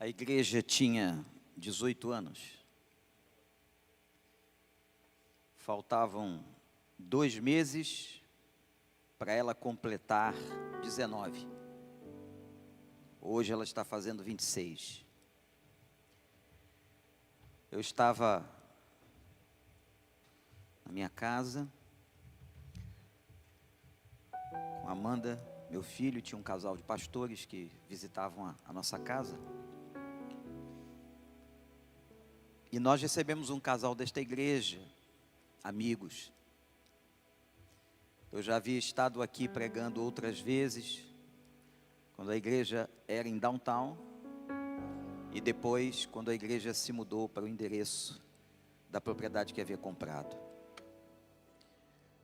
A igreja tinha 18 anos. Faltavam 2 meses para ela completar 19. Hoje ela está fazendo 26. Eu estava na minha casa com a Amanda, meu filho, tinha um casal de pastores que visitavam a nossa casa. E nós recebemos um casal desta igreja, amigos. Eu já havia estado aqui pregando outras vezes, quando a igreja era em downtown, e depois, quando a igreja se mudou para o endereço da propriedade que havia comprado.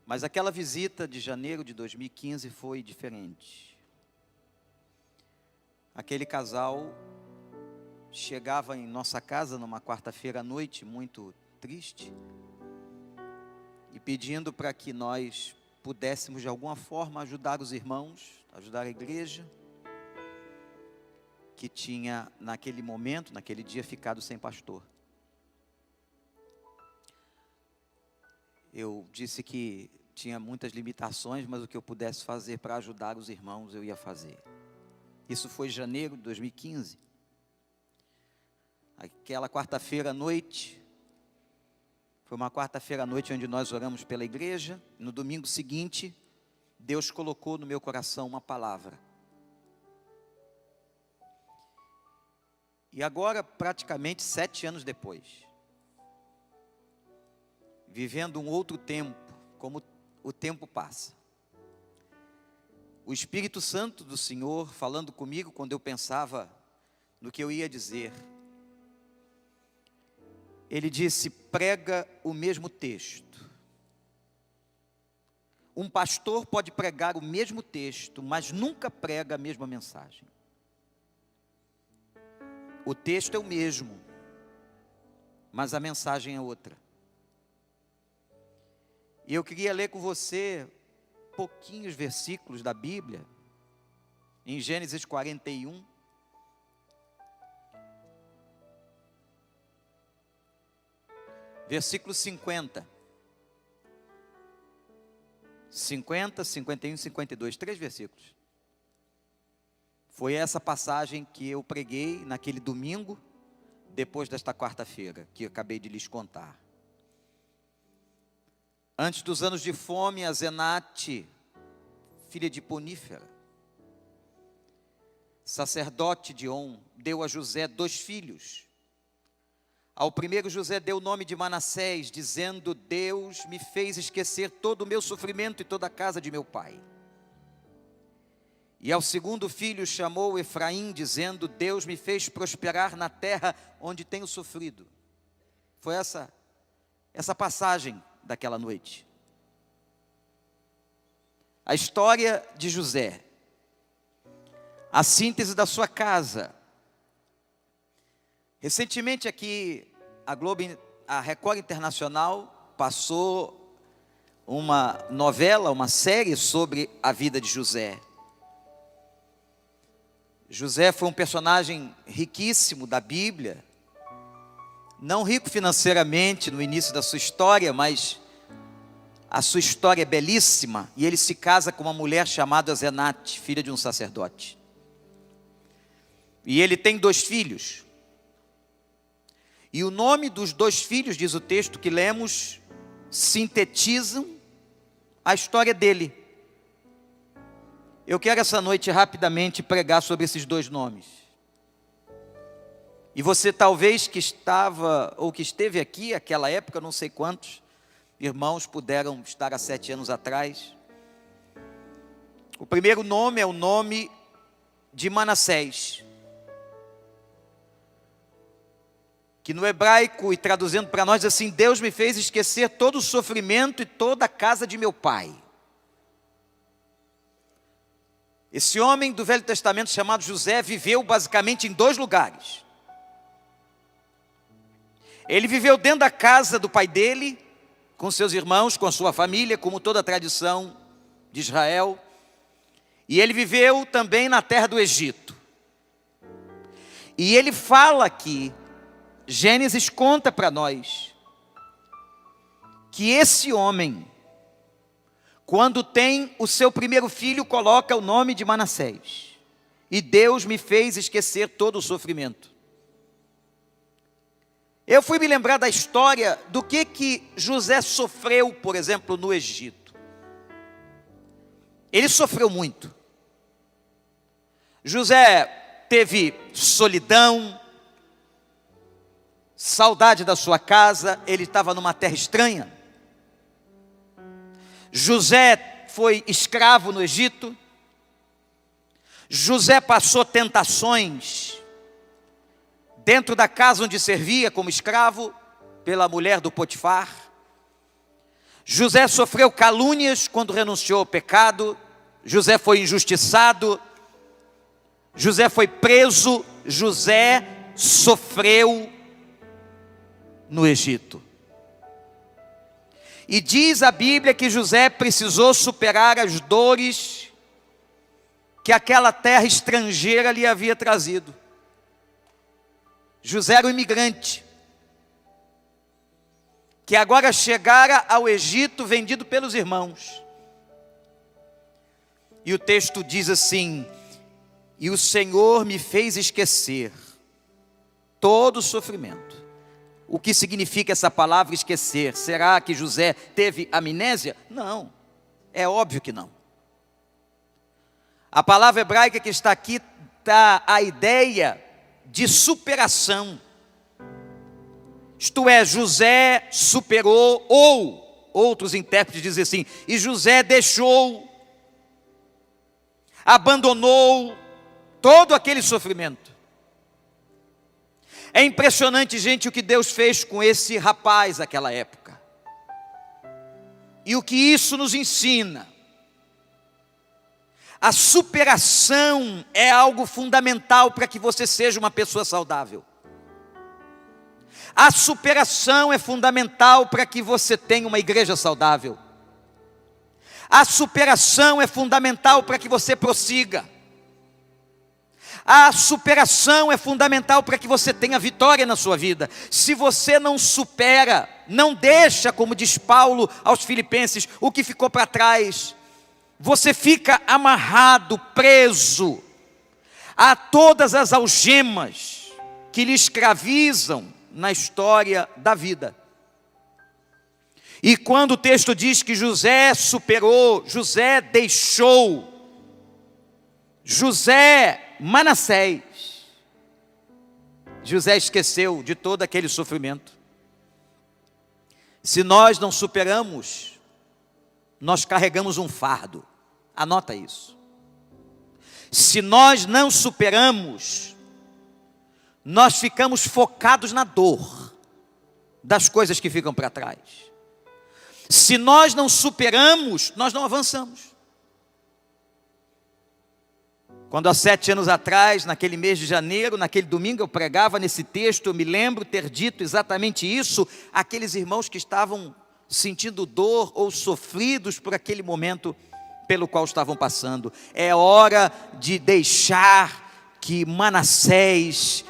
Mas aquela visita de janeiro de 2015 foi diferente. Aquele casal chegava em nossa casa numa quarta-feira à noite, muito triste, e pedindo para que nós pudéssemos de alguma forma ajudar os irmãos, ajudar a igreja, que tinha naquele momento, naquele dia, ficado sem pastor. Eu disse que tinha muitas limitações, mas o que eu pudesse fazer para ajudar os irmãos, eu ia fazer. Isso foi em janeiro de 2015. Aquela quarta-feira à noite, foi uma quarta-feira à noite onde nós oramos pela igreja. No domingo seguinte, Deus colocou no meu coração uma palavra. E agora, praticamente 7 anos depois, vivendo um outro tempo, como o tempo passa, o Espírito Santo do Senhor falando comigo quando eu pensava no que eu ia dizer, Ele disse: prega o mesmo texto. Um pastor pode pregar o mesmo texto, mas nunca prega a mesma mensagem. O texto é o mesmo, mas a mensagem é outra. E eu queria ler com você pouquinhos versículos da Bíblia, em Gênesis 41. Versículo 50. 50, 51 e 52, 3 versículos. Foi essa passagem que eu preguei naquele domingo, depois desta quarta-feira, que eu acabei de lhes contar. Antes dos anos de fome, a Zenate, filha de Ponífera, sacerdote de On, deu a José 2 filhos. Ao primeiro José deu o nome de Manassés, dizendo: Deus me fez esquecer todo o meu sofrimento e toda a casa de meu pai. E ao segundo filho chamou Efraim, dizendo: Deus me fez prosperar na terra onde tenho sofrido. Foi essa passagem daquela noite. A história de José, a síntese da sua casa. Recentemente aqui, a Record Internacional passou uma novela, uma série sobre a vida de José. José foi um personagem riquíssimo da Bíblia, não rico financeiramente no início da sua história, mas a sua história é belíssima, e ele se casa com uma mulher chamada Zenate, filha de um sacerdote. E ele tem 2 filhos. E o nome dos 2 filhos, diz o texto que lemos, sintetizam a história dele. Eu quero essa noite rapidamente pregar sobre esses 2 nomes. E você talvez que estava ou que esteve aqui naquela época, não sei quantos irmãos puderam estar há 7 anos atrás. O primeiro nome é o nome de Manassés, que no hebraico, e traduzindo para nós assim: Deus me fez esquecer todo o sofrimento e toda a casa de meu pai. Esse homem do Velho Testamento chamado José viveu basicamente em 2 lugares. Ele viveu dentro da casa do pai dele, com seus irmãos, com a sua família, como toda a tradição de Israel. E ele viveu também na terra do Egito. E ele fala aqui, Gênesis conta para nós, que esse homem, quando tem o seu primeiro filho, coloca o nome de Manassés. E Deus me fez esquecer todo o sofrimento. Eu fui me lembrar da história do que José sofreu, por exemplo, no Egito. Ele sofreu muito. José teve solidão, saudade da sua casa, ele estava numa terra estranha. José foi escravo no Egito. José passou tentações dentro da casa onde servia como escravo pela mulher do Potifar. José sofreu calúnias quando renunciou ao pecado. José foi injustiçado. José foi preso. José sofreu no Egito. E diz a Bíblia que José precisou superar as dores que aquela terra estrangeira lhe havia trazido. José era um imigrante, que agora chegara ao Egito vendido pelos irmãos. E o texto diz assim: e o Senhor me fez esquecer todo o sofrimento. O que significa essa palavra esquecer? Será que José teve amnésia? Não, é óbvio que não. A palavra hebraica que está aqui dá a ideia de superação. Isto é, José superou, ou outros intérpretes dizem assim, e José deixou, abandonou todo aquele sofrimento. É impressionante, gente, o que Deus fez com esse rapaz naquela época. E o que isso nos ensina. A superação é algo fundamental para que você seja uma pessoa saudável. A superação é fundamental para que você tenha uma igreja saudável. A superação é fundamental para que você prossiga. A superação é fundamental para que você tenha vitória na sua vida. Se você não supera, não deixa, como diz Paulo aos Filipenses, o que ficou para trás, você fica amarrado, preso a todas as algemas que lhe escravizam na história da vida. E quando o texto diz que José superou, José deixou, Manassés, José esqueceu de todo aquele sofrimento. Se nós não superamos, nós carregamos um fardo. Anota isso. Se nós não superamos, nós ficamos focados na dor das coisas que ficam para trás. Se nós não superamos, nós não avançamos. Quando há 7 anos atrás, naquele mês de janeiro, naquele domingo, eu pregava nesse texto, eu me lembro ter dito exatamente isso, àqueles irmãos que estavam sentindo dor ou sofridos por aquele momento pelo qual estavam passando. É hora de deixar que Manassés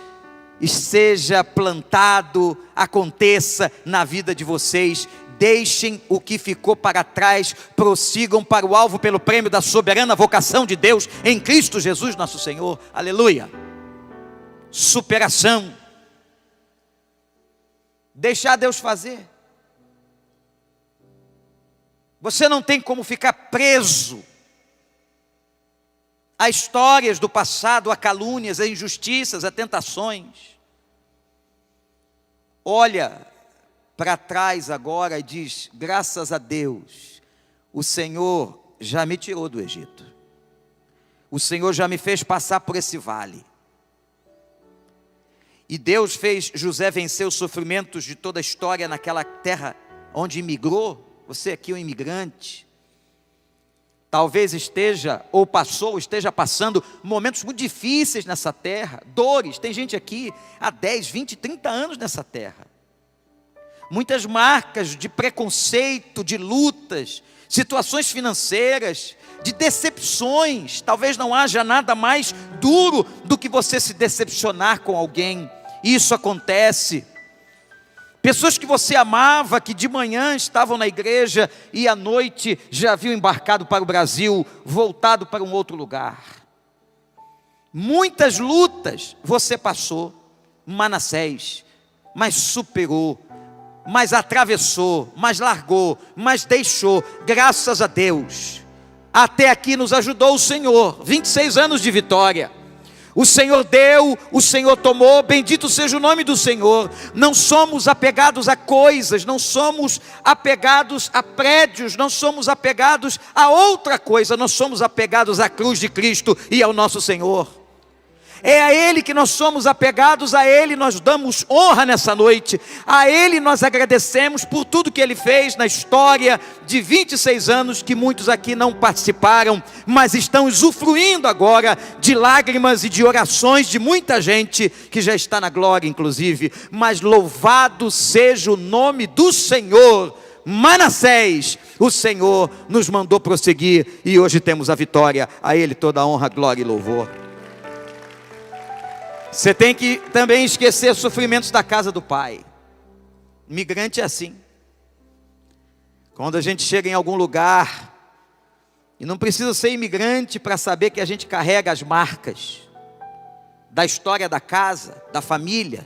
seja plantado, aconteça na vida de vocês. Deixem o que ficou para trás, prossigam para o alvo pelo prêmio da soberana vocação de Deus em Cristo Jesus nosso Senhor. Aleluia. Superação. Deixar Deus fazer. Você não tem como ficar preso a histórias do passado, a calúnias, a injustiças, a tentações. Olha para trás agora e diz: graças a Deus, o Senhor já me tirou do Egito. O Senhor já me fez passar por esse vale. E Deus fez José vencer os sofrimentos de toda a história naquela terra onde imigrou. Você aqui é um imigrante. Talvez esteja, ou passou, ou esteja passando momentos muito difíceis nessa terra. Dores, tem gente aqui há 10, 20, 30 anos nessa terra. Muitas marcas de preconceito, de lutas, situações financeiras, de decepções. Talvez não haja nada mais duro do que você se decepcionar com alguém. Isso acontece. Pessoas que você amava, que de manhã estavam na igreja e à noite já haviam embarcado para o Brasil, voltado para um outro lugar. Muitas lutas você passou, Manassés, mas superou, mas atravessou, mas largou, mas deixou, graças a Deus. Até aqui nos ajudou o Senhor, 26 anos de vitória. O Senhor deu, o Senhor tomou, bendito seja o nome do Senhor. Não somos apegados a coisas, não somos apegados a prédios, não somos apegados a outra coisa, nós somos apegados à cruz de Cristo e ao nosso Senhor. É a Ele que nós somos apegados, a Ele nós damos honra nessa noite, a Ele nós agradecemos por tudo que Ele fez na história de 26 anos, que muitos aqui não participaram, mas estão usufruindo agora de lágrimas e de orações de muita gente, que já está na glória inclusive. Mas louvado seja o nome do Senhor. Manassés, o Senhor nos mandou prosseguir, e hoje temos a vitória, a Ele toda a honra, glória e louvor. Você tem que também esquecer os sofrimentos da casa do pai. Imigrante é assim. Quando a gente chega em algum lugar, e não precisa ser imigrante para saber que a gente carrega as marcas da história da casa, da família.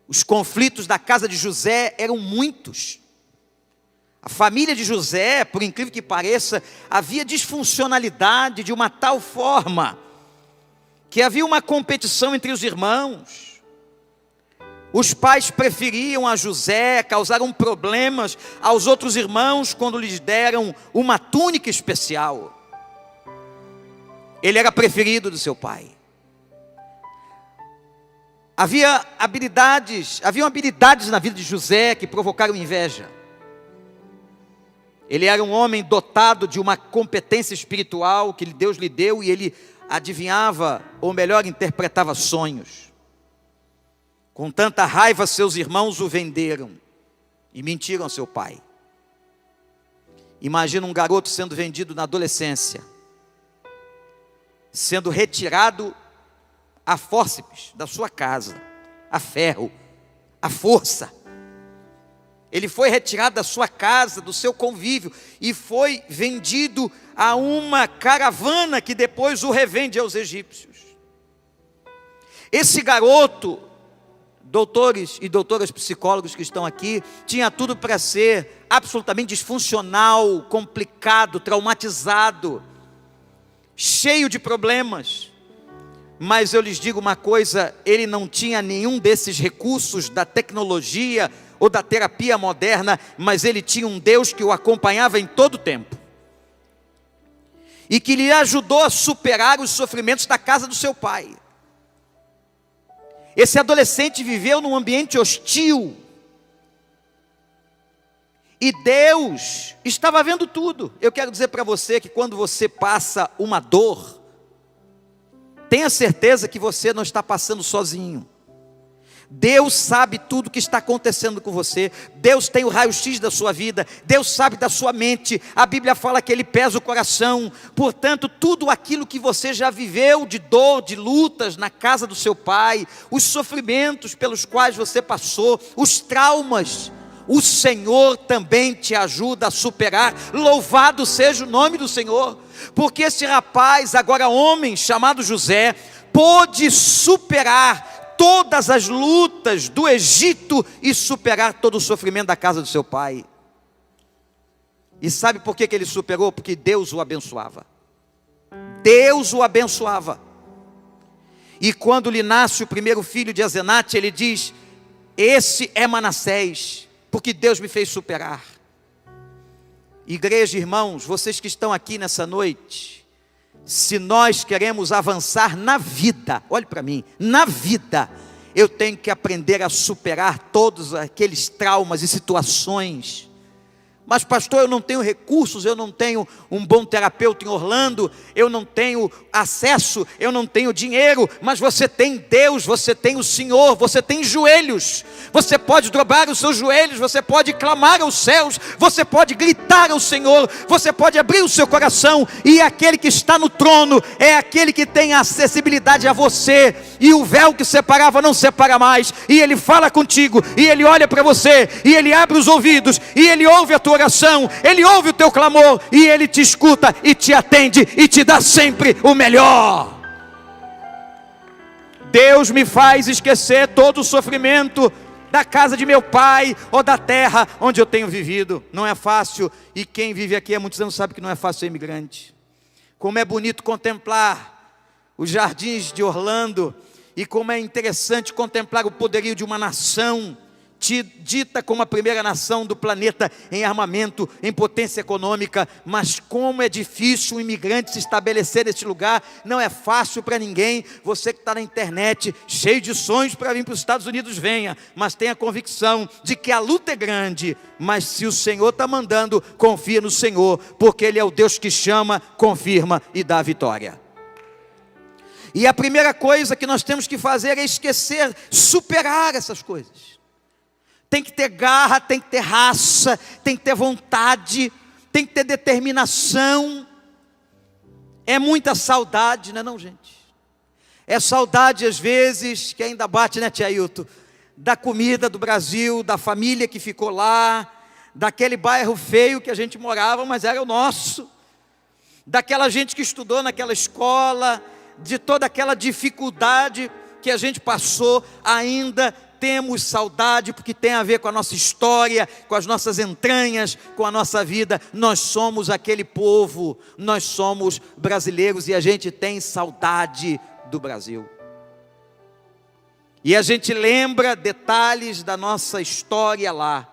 Os conflitos da casa de José eram muitos. A família de José, por incrível que pareça, havia disfuncionalidade de uma tal forma que havia uma competição entre os irmãos. Os pais preferiam a José, causaram problemas aos outros irmãos quando lhes deram uma túnica especial. Ele era preferido do seu pai. Haviam habilidades na vida de José que provocaram inveja. Ele era um homem dotado de uma competência espiritual que Deus lhe deu, e ele adivinhava, ou melhor, interpretava sonhos. Com tanta raiva, seus irmãos o venderam e mentiram ao seu pai. Imagina um garoto sendo vendido na adolescência, sendo retirado a fórceps da sua casa, a ferro, a força. Ele foi retirado da sua casa, do seu convívio, e foi vendido a uma caravana que depois o revende aos egípcios. Esse garoto, doutores e doutoras psicólogos que estão aqui, tinha tudo para ser absolutamente disfuncional, complicado, traumatizado, cheio de problemas. Mas eu lhes digo uma coisa, ele não tinha nenhum desses recursos da tecnologia ou da terapia moderna, mas ele tinha um Deus que o acompanhava em todo o tempo, e que lhe ajudou a superar os sofrimentos da casa do seu pai. Esse adolescente viveu num ambiente hostil, e Deus estava vendo tudo. Eu quero dizer para você que quando você passa uma dor, tenha certeza que você não está passando sozinho. Deus sabe tudo o que está acontecendo com você. Deus tem o raio-x da sua vida. Deus sabe da sua mente. A Bíblia fala que Ele pesa o coração. Portanto, tudo aquilo que você já viveu de dor, de lutas na casa do seu pai, os sofrimentos pelos quais você passou, os traumas, o Senhor também te ajuda a superar. Louvado seja o nome do Senhor. Porque esse rapaz, agora homem, chamado José, pôde superar todas as lutas do Egito e superar todo o sofrimento da casa do seu pai. E sabe por que ele superou? Porque Deus o abençoava. Deus o abençoava. E quando lhe nasce o primeiro filho de Asenate, ele diz: esse é Manassés, porque Deus me fez superar. Igreja, irmãos, vocês que estão aqui nessa noite, se nós queremos avançar na vida, olhe para mim, na vida, eu tenho que aprender a superar todos aqueles traumas e situações, Mas pastor, eu não tenho recursos, eu não tenho um bom terapeuta em Orlando, eu não tenho acesso, eu não tenho dinheiro, mas você tem Deus, você tem o Senhor, você tem joelhos, você pode dobrar os seus joelhos, você pode clamar aos céus, você pode gritar ao Senhor, você pode abrir o seu coração, e aquele que está no trono é aquele que tem acessibilidade a você, e o véu que separava não separa mais, e Ele fala contigo, e Ele olha para você, e Ele abre os ouvidos, e Ele ouve a tua oração, Ele ouve o teu clamor, e Ele te escuta, e te atende, e te dá sempre o melhor. Deus me faz esquecer todo o sofrimento da casa de meu pai, ou da terra onde eu tenho vivido. Não é fácil, e quem vive aqui há muitos anos sabe que não é fácil ser imigrante. Como é bonito contemplar os jardins de Orlando, e como é interessante contemplar o poderio de uma nação dita como a primeira nação do planeta em armamento, em potência econômica. Mas como é difícil um imigrante se estabelecer nesse lugar. Não é fácil para ninguém. Você que está na internet, cheio de sonhos para vir para os Estados Unidos, venha, mas tenha convicção de que a luta é grande. Mas se o Senhor está mandando, confia no Senhor, porque Ele é o Deus que chama, confirma e dá a vitória. E a primeira coisa que nós temos que fazer é esquecer, superar essas coisas. Tem que ter garra, tem que ter raça, tem que ter vontade, tem que ter determinação. É muita saudade, não é não, gente? É saudade às vezes, que ainda bate, né, tia Ailton? Da comida do Brasil, da família que ficou lá, daquele bairro feio que a gente morava, mas era o nosso. Daquela gente que estudou naquela escola, de toda aquela dificuldade que a gente passou. Ainda temos saudade, porque tem a ver com a nossa história, com as nossas entranhas, com a nossa vida. Nós somos aquele povo, nós somos brasileiros, e a gente tem saudade do Brasil. E a gente lembra detalhes da nossa história lá.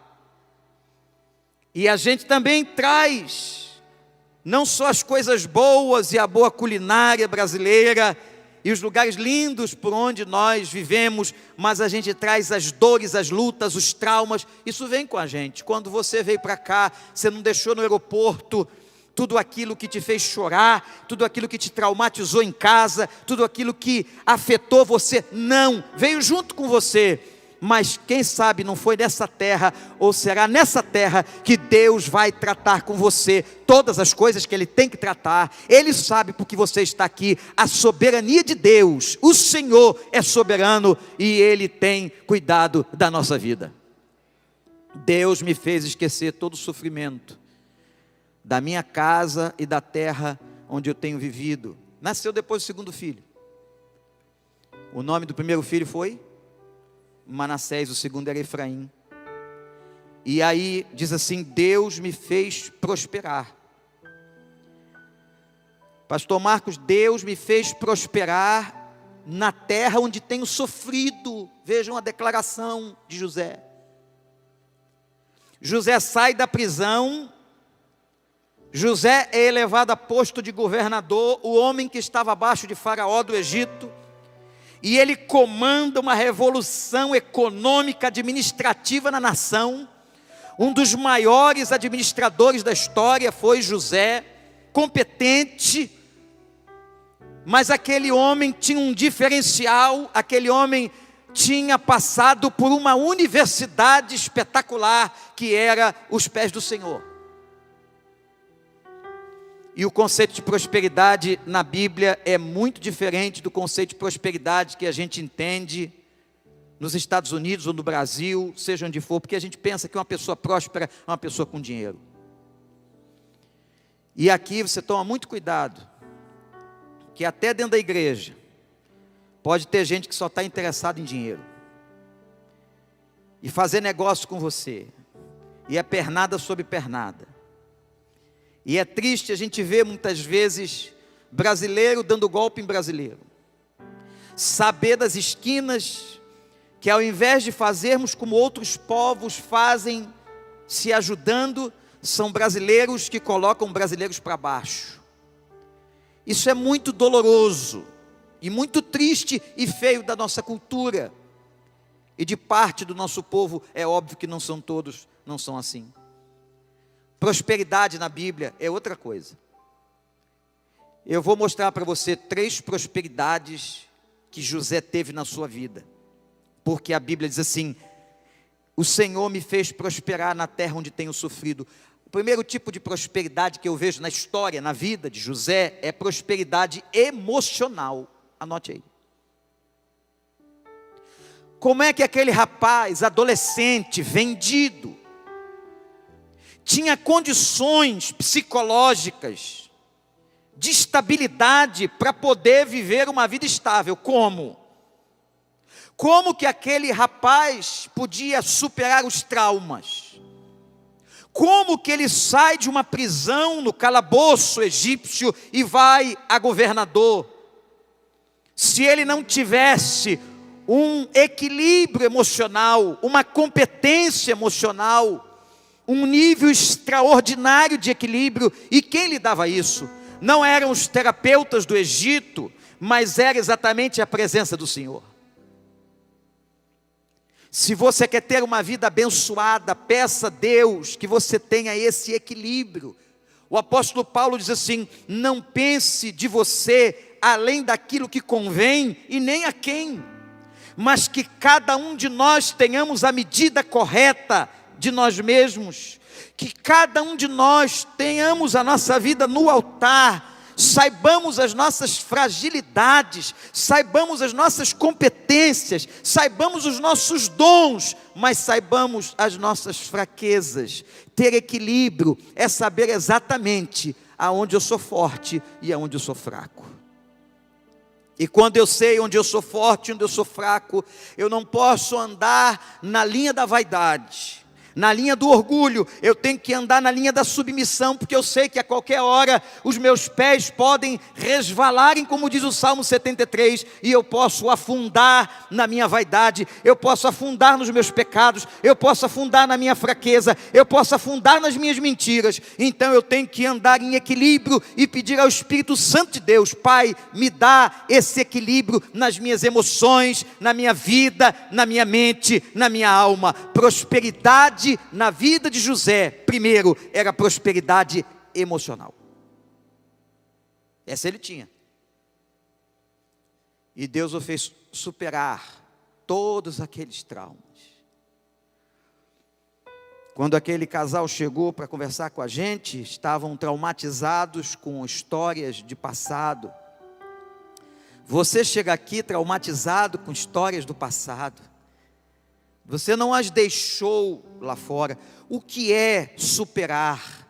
E a gente também traz não só as coisas boas e a boa culinária brasileira e os lugares lindos por onde nós vivemos, mas a gente traz as dores, as lutas, os traumas. Isso vem com a gente. Quando você veio para cá, você não deixou no aeroporto tudo aquilo que te fez chorar, tudo aquilo que te traumatizou em casa, tudo aquilo que afetou você. Não, veio junto com você. Mas quem sabe não foi nessa terra, ou será nessa terra, que Deus vai tratar com você todas as coisas que Ele tem que tratar. Ele sabe porque você está aqui. A soberania de Deus, o Senhor é soberano, e Ele tem cuidado da nossa vida. Deus me fez esquecer todo o sofrimento da minha casa e da terra onde eu tenho vivido. Nasceu depois do segundo filho. O nome do primeiro filho foi Manassés, o segundo era Efraim. E aí diz assim: Deus me fez prosperar. Pastor Marcos, Deus me fez prosperar na terra onde tenho sofrido. Vejam a declaração de José. José sai da prisão, José é elevado a posto de governador, o homem que estava abaixo de Faraó do Egito. E ele comanda uma revolução econômica, administrativa na nação. Um dos maiores administradores da história foi José, competente. Mas aquele homem tinha um diferencial, aquele homem tinha passado por uma universidade espetacular, que era os pés do Senhor. E o conceito de prosperidade na Bíblia é muito diferente do conceito de prosperidade que a gente entende nos Estados Unidos ou no Brasil, seja onde for, porque a gente pensa que uma pessoa próspera é uma pessoa com dinheiro. E aqui você toma muito cuidado, que até dentro da igreja pode ter gente que só está interessada em dinheiro e fazer negócio com você, e é pernada sobre pernada. E é triste a gente ver muitas vezes brasileiro dando golpe em brasileiro. Saber das esquinas que, ao invés de fazermos como outros povos fazem, se ajudando, são brasileiros que colocam brasileiros para baixo. Isso é muito doloroso e muito triste e feio da nossa cultura. E de parte do nosso povo, é óbvio que não são todos, não são assim. Prosperidade na Bíblia é outra coisa. Eu vou mostrar para você 3 prosperidades que José teve na sua vida. Porque a Bíblia diz assim: o Senhor me fez prosperar na terra onde tenho sofrido. O primeiro tipo de prosperidade que eu vejo na história, na vida de José, é prosperidade emocional. Anote aí. Como é que aquele rapaz, adolescente, vendido, tinha condições psicológicas de estabilidade para poder viver uma vida estável? Como? Como que aquele rapaz podia superar os traumas? Como que ele sai de uma prisão no calabouço egípcio e vai a governador? Se ele não tivesse um equilíbrio emocional, uma competência emocional, um nível extraordinário de equilíbrio. E quem lhe dava isso? Não eram os terapeutas do Egito, mas era exatamente a presença do Senhor. Se você quer ter uma vida abençoada, peça a Deus que você tenha esse equilíbrio. O apóstolo Paulo diz assim: não pense de você além daquilo que convém e nem a quem, mas que cada um de nós tenhamos a medida correta de nós mesmos, que cada um de nós tenhamos a nossa vida no altar, saibamos as nossas fragilidades, saibamos as nossas competências, saibamos os nossos dons, mas saibamos as nossas fraquezas. Ter equilíbrio é saber exatamente aonde eu sou forte e aonde eu sou fraco. E quando eu sei onde eu sou forte e onde eu sou fraco, eu não posso andar na linha da vaidade, na linha do orgulho. Eu tenho que andar na linha da submissão, porque eu sei que a qualquer hora os meus pés podem resvalarem, como diz o Salmo 73, e eu posso afundar na minha vaidade, eu posso afundar nos meus pecados, eu posso afundar na minha fraqueza, eu posso afundar nas minhas mentiras. Então eu tenho que andar em equilíbrio e pedir ao Espírito Santo de Deus: Pai, me dá esse equilíbrio nas minhas emoções, na minha vida, na minha mente, na minha alma. Prosperidade na vida de José, primeiro, era prosperidade emocional. Essa ele tinha. E Deus o fez superar todos aqueles traumas. Quando aquele casal chegou para conversar com a gente, estavam traumatizados com histórias de passado. Você chega aqui traumatizado com histórias do passado. Você não as deixou lá fora. O que é superar?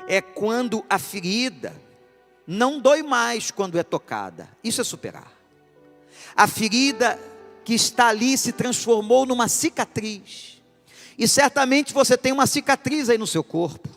É quando a ferida não dói mais quando é tocada. Isso é superar. A ferida que está ali se transformou numa cicatriz. E certamente você tem uma cicatriz aí no seu corpo.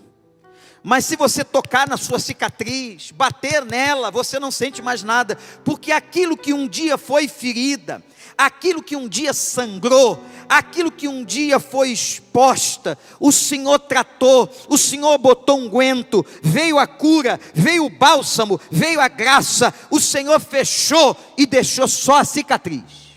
Mas se você tocar na sua cicatriz, bater nela, você não sente mais nada. Porque aquilo que um dia foi ferida, aquilo que um dia sangrou, aquilo que um dia foi exposta, o Senhor tratou, o Senhor botou unguento, veio a cura, veio o bálsamo, veio a graça, o Senhor fechou e deixou só a cicatriz.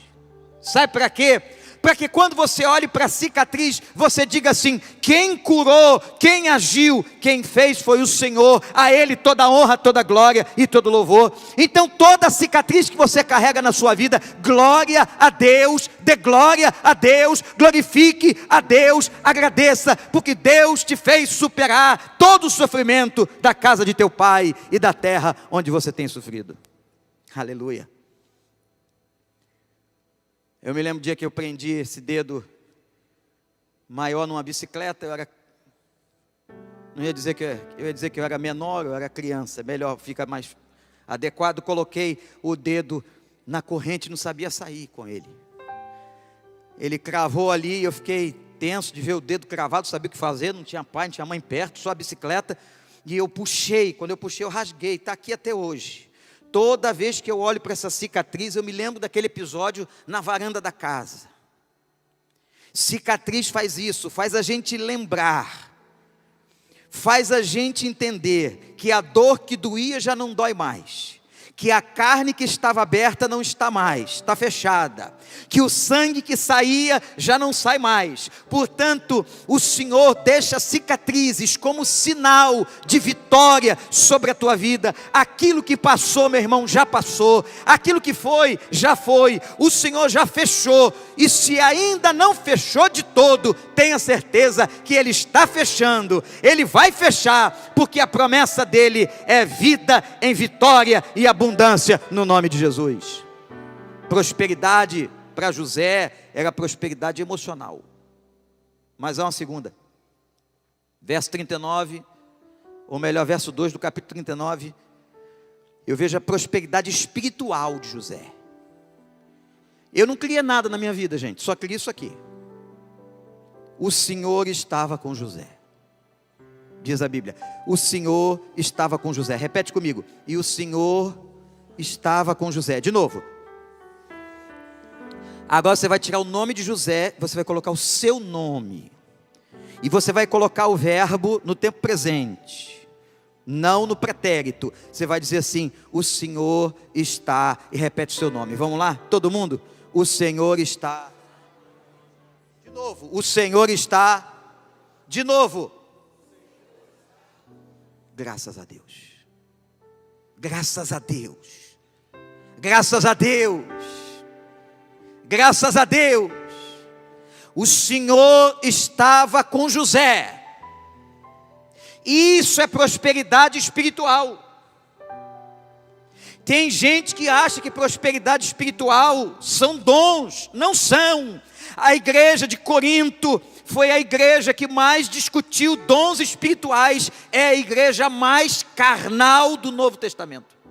Sabe para quê? Para que quando você olhe para a cicatriz, você diga assim: quem curou, quem agiu, quem fez foi o Senhor, a Ele toda a honra, toda a glória e todo louvor. Então toda cicatriz que você carrega na sua vida, glória a Deus, dê glória a Deus, glorifique a Deus, agradeça, porque Deus te fez superar todo o sofrimento da casa de teu pai e da terra onde você tem sofrido. Aleluia. Eu me lembro do dia que eu prendi esse dedo maior numa bicicleta. Eu ia dizer que eu era menor, eu era criança. Melhor, fica mais adequado. Coloquei o dedo na corrente, não sabia sair com ele. Ele cravou ali e eu fiquei tenso de ver o dedo cravado, sabia o que fazer, não tinha pai, não tinha mãe perto, só a bicicleta. E eu puxei, quando eu puxei eu rasguei, está aqui até hoje. Toda vez que eu olho para essa cicatriz, eu me lembro daquele episódio na varanda da casa. Cicatriz faz isso, faz a gente lembrar, faz a gente entender que a dor que doía já não dói mais, que a carne que estava aberta não está mais, está fechada, que o sangue que saía já não sai mais, portanto, o Senhor deixa cicatrizes como sinal de vitória sobre a tua vida. Aquilo que passou, meu irmão, já passou, aquilo que foi, já foi, o Senhor já fechou, e se ainda não fechou de todo, tenha certeza que Ele está fechando, Ele vai fechar, porque a promessa dEle é vida em vitória e abundância, no nome de Jesus. Prosperidade para José era prosperidade emocional, mas há uma segunda, verso 39, ou melhor, verso 2 do capítulo 39, eu vejo a prosperidade espiritual de José. Eu não queria nada na minha vida, gente, só queria isso aqui. O Senhor estava com José, diz a Bíblia, o Senhor estava com José, repete comigo, e o Senhor estava com José, de novo. Agora você vai tirar o nome de José, você vai colocar o seu nome, e você vai colocar o verbo no tempo presente, não no pretérito. Você vai dizer assim: o Senhor está, e repete o seu nome. Vamos lá, todo mundo? O Senhor está. De novo, o Senhor está. De novo. Graças a Deus. Graças a Deus. Graças a Deus. Graças a Deus. O Senhor estava com José. Isso é prosperidade espiritual. Tem gente que acha que prosperidade espiritual são dons. Não são. A igreja de Corinto foi a igreja que mais discutiu dons espirituais. É a igreja mais carnal do Novo Testamento.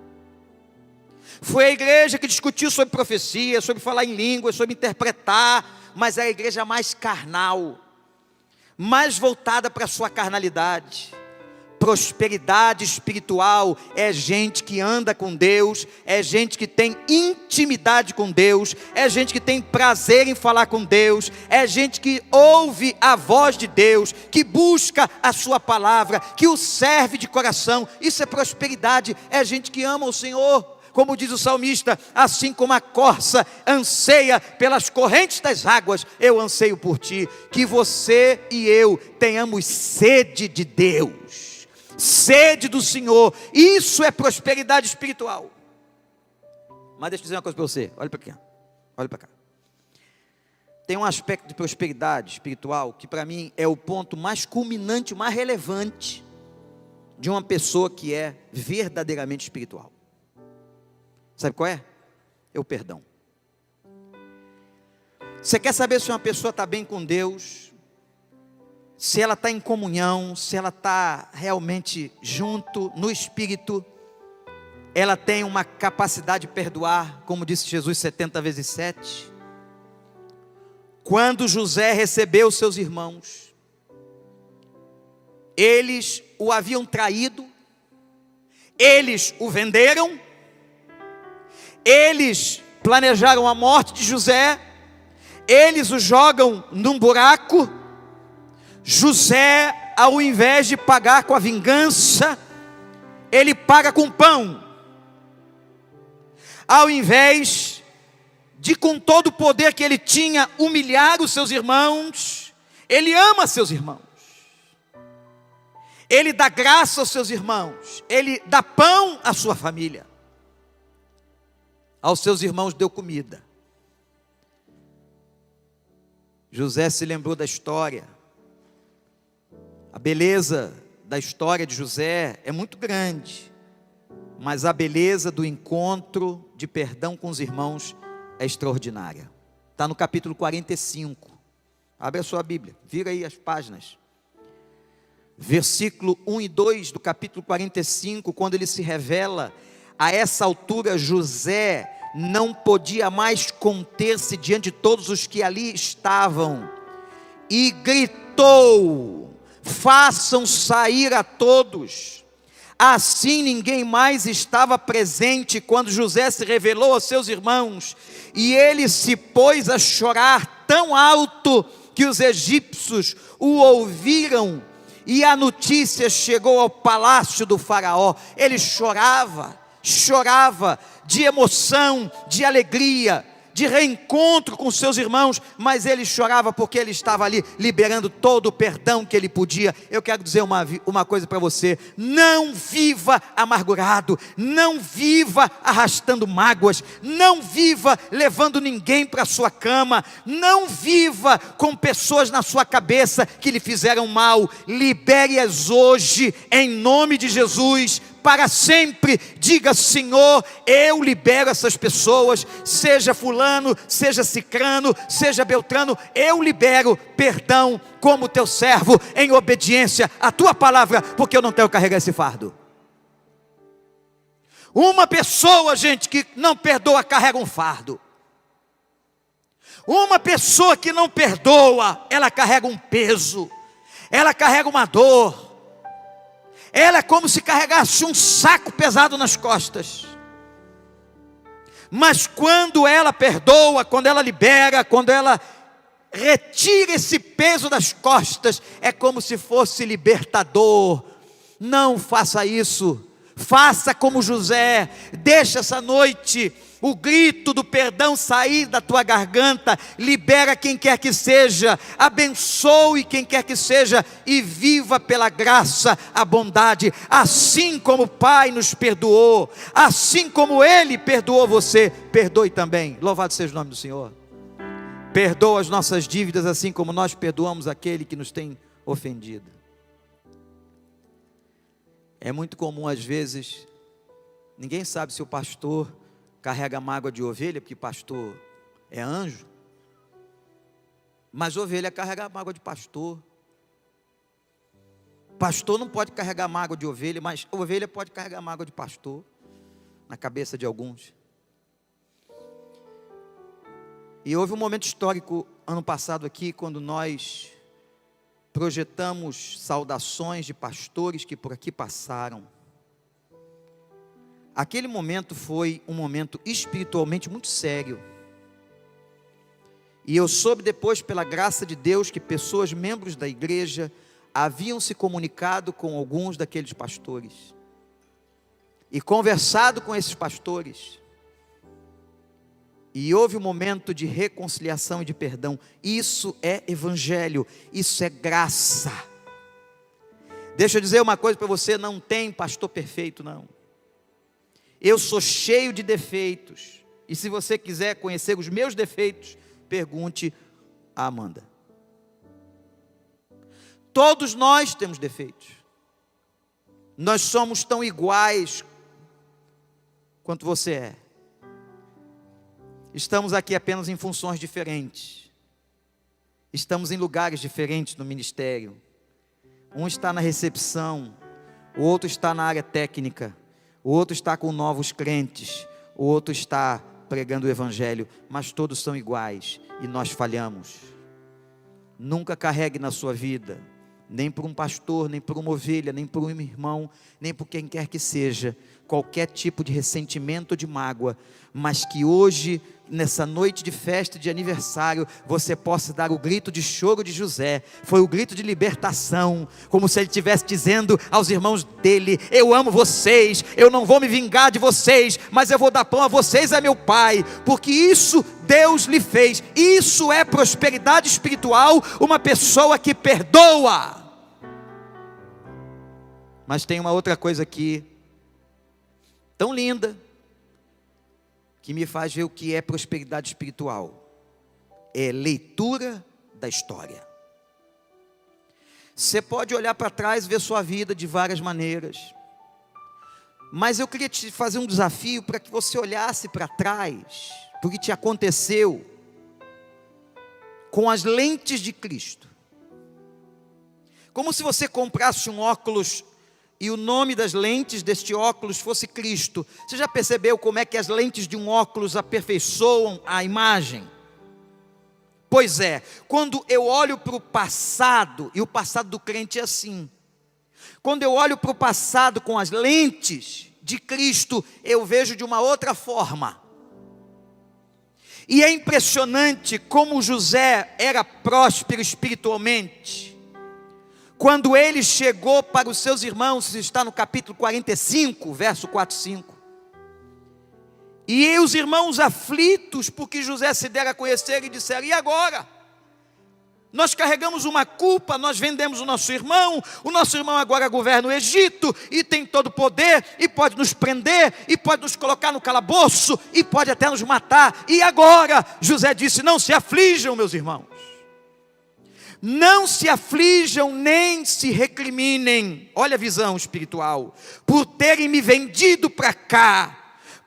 Foi a igreja que discutiu sobre profecia, sobre falar em línguas, sobre interpretar, mas é a igreja mais carnal, mais voltada para a sua carnalidade. Prosperidade espiritual é gente que anda com Deus, é gente que tem intimidade com Deus, é gente que tem prazer em falar com Deus, é gente que ouve a voz de Deus, que busca a sua palavra, que o serve de coração. Isso é prosperidade, é gente que ama o Senhor. Como diz o salmista, assim como a corça anseia pelas correntes das águas, eu anseio por ti. Que você e eu tenhamos sede de Deus, sede do Senhor. Isso é prosperidade espiritual. Mas deixa eu dizer uma coisa para você, olha para cá, olha para cá. Tem um aspecto de prosperidade espiritual que para mim é o ponto mais culminante, mais relevante de uma pessoa que é verdadeiramente espiritual. Sabe qual é? É o perdão. Você quer saber se uma pessoa está bem com Deus, se ela está em comunhão, se ela está realmente junto no Espírito, ela tem uma capacidade de perdoar, como disse Jesus, 70 vezes 7. Quando José recebeu seus irmãos, eles o haviam traído, eles o venderam, eles planejaram a morte de José, eles o jogam num buraco. José, ao invés de pagar com a vingança, ele paga com pão. Ao invés de, com todo o poder que ele tinha, humilhar os seus irmãos, ele ama seus irmãos, ele dá graça aos seus irmãos, ele dá pão à sua família. Aos seus irmãos deu comida. José se lembrou da história. A beleza da história de José é muito grande, mas a beleza do encontro de perdão com os irmãos é extraordinária. Está no capítulo 45. Abre a sua Bíblia, vira aí as páginas. Versículo 1 e 2 do capítulo 45, quando ele se revela. A essa altura José não podia mais conter-se diante de todos os que ali estavam, e gritou: façam sair a todos. Assim ninguém mais estava presente quando José se revelou aos seus irmãos, e ele se pôs a chorar tão alto que os egípcios o ouviram, e a notícia chegou ao palácio do faraó. Ele chorava, chorava de emoção, de alegria, de reencontro com seus irmãos, mas ele chorava porque ele estava ali liberando todo o perdão que ele podia. Eu quero dizer uma coisa para você: não viva amargurado, não viva arrastando mágoas, não viva levando ninguém para a sua cama, não viva com pessoas na sua cabeça que lhe fizeram mal. Libere-as hoje, em nome de Jesus, para sempre. Diga: Senhor, eu libero essas pessoas, seja fulano, seja cicrano, seja beltrano, eu libero perdão como teu servo, em obediência à tua palavra, porque eu não quero carregar esse fardo. Uma pessoa, gente, que não perdoa, carrega um fardo. Uma pessoa que não perdoa, ela carrega um peso, ela carrega uma dor. Ela é como se carregasse um saco pesado nas costas. Mas quando ela perdoa, quando ela libera, quando ela retira esse peso das costas, é como se fosse libertador. Não faça isso. Faça como José. Deixa essa noite o grito do perdão sair da tua garganta. Libera quem quer que seja, abençoe quem quer que seja, e viva pela graça a bondade, assim como o Pai nos perdoou, assim como Ele perdoou você, perdoe também. Louvado seja o nome do Senhor. Perdoa as nossas dívidas, assim como nós perdoamos aquele que nos tem ofendido. É muito comum às vezes, ninguém sabe se o pastor carrega mágoa de ovelha, porque pastor é anjo, mas ovelha carrega mágoa de pastor. Pastor não pode carregar mágoa de ovelha, mas ovelha pode carregar mágoa de pastor, na cabeça de alguns. E houve um momento histórico, ano passado aqui, quando nós projetamos saudações de pastores que por aqui passaram. Aquele momento foi um momento espiritualmente muito sério. E eu soube depois, pela graça de Deus, que pessoas, membros da igreja, haviam se comunicado com alguns daqueles pastores e conversado com esses pastores. E houve um momento de reconciliação e de perdão. Isso é evangelho, isso é graça. Deixa eu dizer uma coisa para você: não tem pastor perfeito, não. Eu sou cheio de defeitos, e se você quiser conhecer os meus defeitos, pergunte a Amanda. Todos nós temos defeitos. Nós somos tão iguais quanto você é. Estamos aqui apenas em funções diferentes. Estamos em lugares diferentes no ministério. Um está na recepção, o outro está na área técnica, o outro está com novos crentes, o outro está pregando o evangelho, mas todos são iguais e nós falhamos. Nunca carregue na sua vida, nem por um pastor, nem por uma ovelha, nem por um irmão, nem por quem quer que seja, qualquer tipo de ressentimento ou de mágoa, mas que hoje, nessa noite de festa, de aniversário, você possa dar o grito de choro de José. Foi o grito de libertação, como se ele estivesse dizendo aos irmãos dele: eu amo vocês, eu não vou me vingar de vocês, mas eu vou dar pão a vocês, é meu Pai, porque isso Deus lhe fez. Isso é prosperidade espiritual, uma pessoa que perdoa. Mas tem uma outra coisa aqui, tão linda, que me faz ver o que é prosperidade espiritual. É leitura da história. Você pode olhar para trás e ver sua vida de várias maneiras, mas eu queria te fazer um desafio para que você olhasse para trás, porque te aconteceu, com as lentes de Cristo. Como se você comprasse um óculos e o nome das lentes deste óculos fosse Cristo. Você já percebeu como é que as lentes de um óculos aperfeiçoam a imagem? Pois é, quando eu olho para o passado, e o passado do crente é assim, quando eu olho para o passado com as lentes de Cristo, eu vejo de uma outra forma. E é impressionante como José era próspero espiritualmente. Quando ele chegou para os seus irmãos, está no capítulo 45, verso 4 e 5. E os irmãos aflitos, porque José se dera a conhecer, e disseram: e agora? Nós carregamos uma culpa, nós vendemos o nosso irmão agora governa o Egito, e tem todo o poder, e pode nos prender, e pode nos colocar no calabouço, e pode até nos matar. E agora? José disse: não se aflijam, meus irmãos. Não se aflijam, nem se recriminem. Olha a visão espiritual. Por terem me vendido para cá,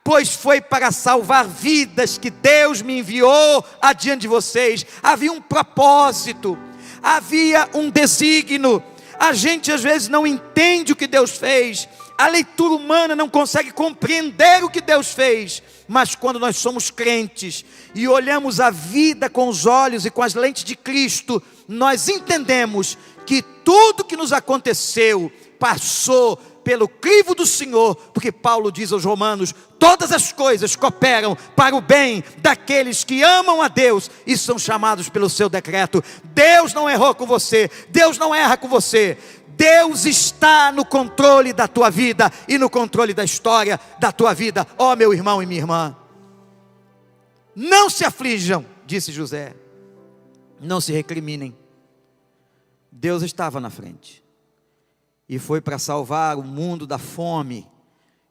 pois foi para salvar vidas que Deus me enviou adiante de vocês. Havia um propósito, havia um desígnio. A gente às vezes não entende o que Deus fez, a leitura humana não consegue compreender o que Deus fez, mas quando nós somos crentes e olhamos a vida com os olhos e com as lentes de Cristo, nós entendemos que tudo que nos aconteceu passou pelo crivo do Senhor, porque Paulo diz aos Romanos: todas as coisas cooperam para o bem daqueles que amam a Deus e são chamados pelo seu decreto. Deus não errou com você, Deus não erra com você. Deus está no controle da tua vida e no controle da história da tua vida. Ó, meu irmão e minha irmã, não se aflijam, disse José, não se recriminem. Deus estava na frente. E foi para salvar o mundo da fome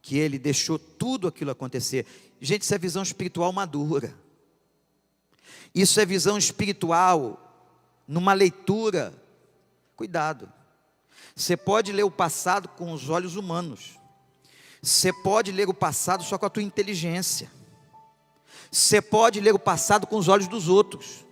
que Ele deixou tudo aquilo acontecer. Gente, isso é visão espiritual madura. Isso é visão espiritual numa leitura. Cuidado. Você pode ler o passado com os olhos humanos. Você pode ler o passado só com a tua inteligência. Você pode ler o passado com os olhos dos outros.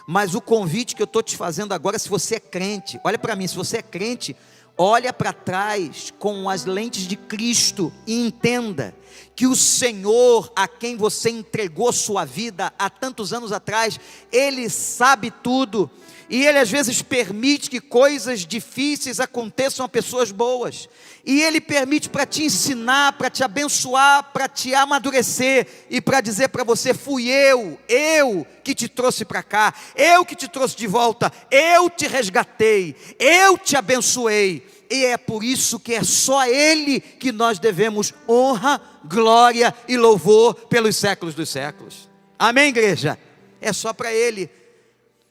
Mas o convite que eu estou te fazendo agora, se você é crente, olha para mim, se você é crente, olha para trás com as lentes de Cristo e entenda que o Senhor, a quem você entregou sua vida há tantos anos atrás, Ele sabe tudo, e Ele às vezes permite que coisas difíceis aconteçam a pessoas boas, e Ele permite para te ensinar, para te abençoar, para te amadurecer, e para dizer para você: fui eu que te trouxe para cá, eu que te trouxe de volta, eu te resgatei, eu te abençoei. E é por isso que é só a Ele que nós devemos honra, glória e louvor pelos séculos dos séculos. Amém, igreja? É só para Ele.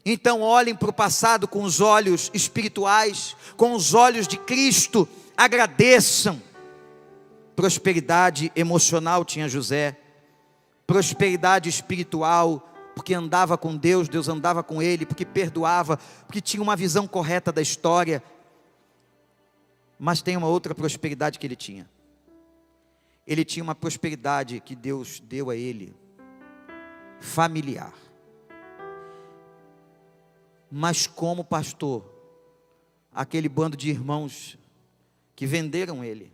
Então olhem para o passado com os olhos espirituais, com os olhos de Cristo, agradeçam. Prosperidade emocional tinha José, prosperidade espiritual, porque andava com Deus, Deus andava com ele, porque perdoava, porque tinha uma visão correta da história. Mas tem uma outra prosperidade que ele tinha. Ele tinha uma prosperidade que Deus deu a ele, familiar. Mas como pastor, aquele bando de irmãos que venderam ele,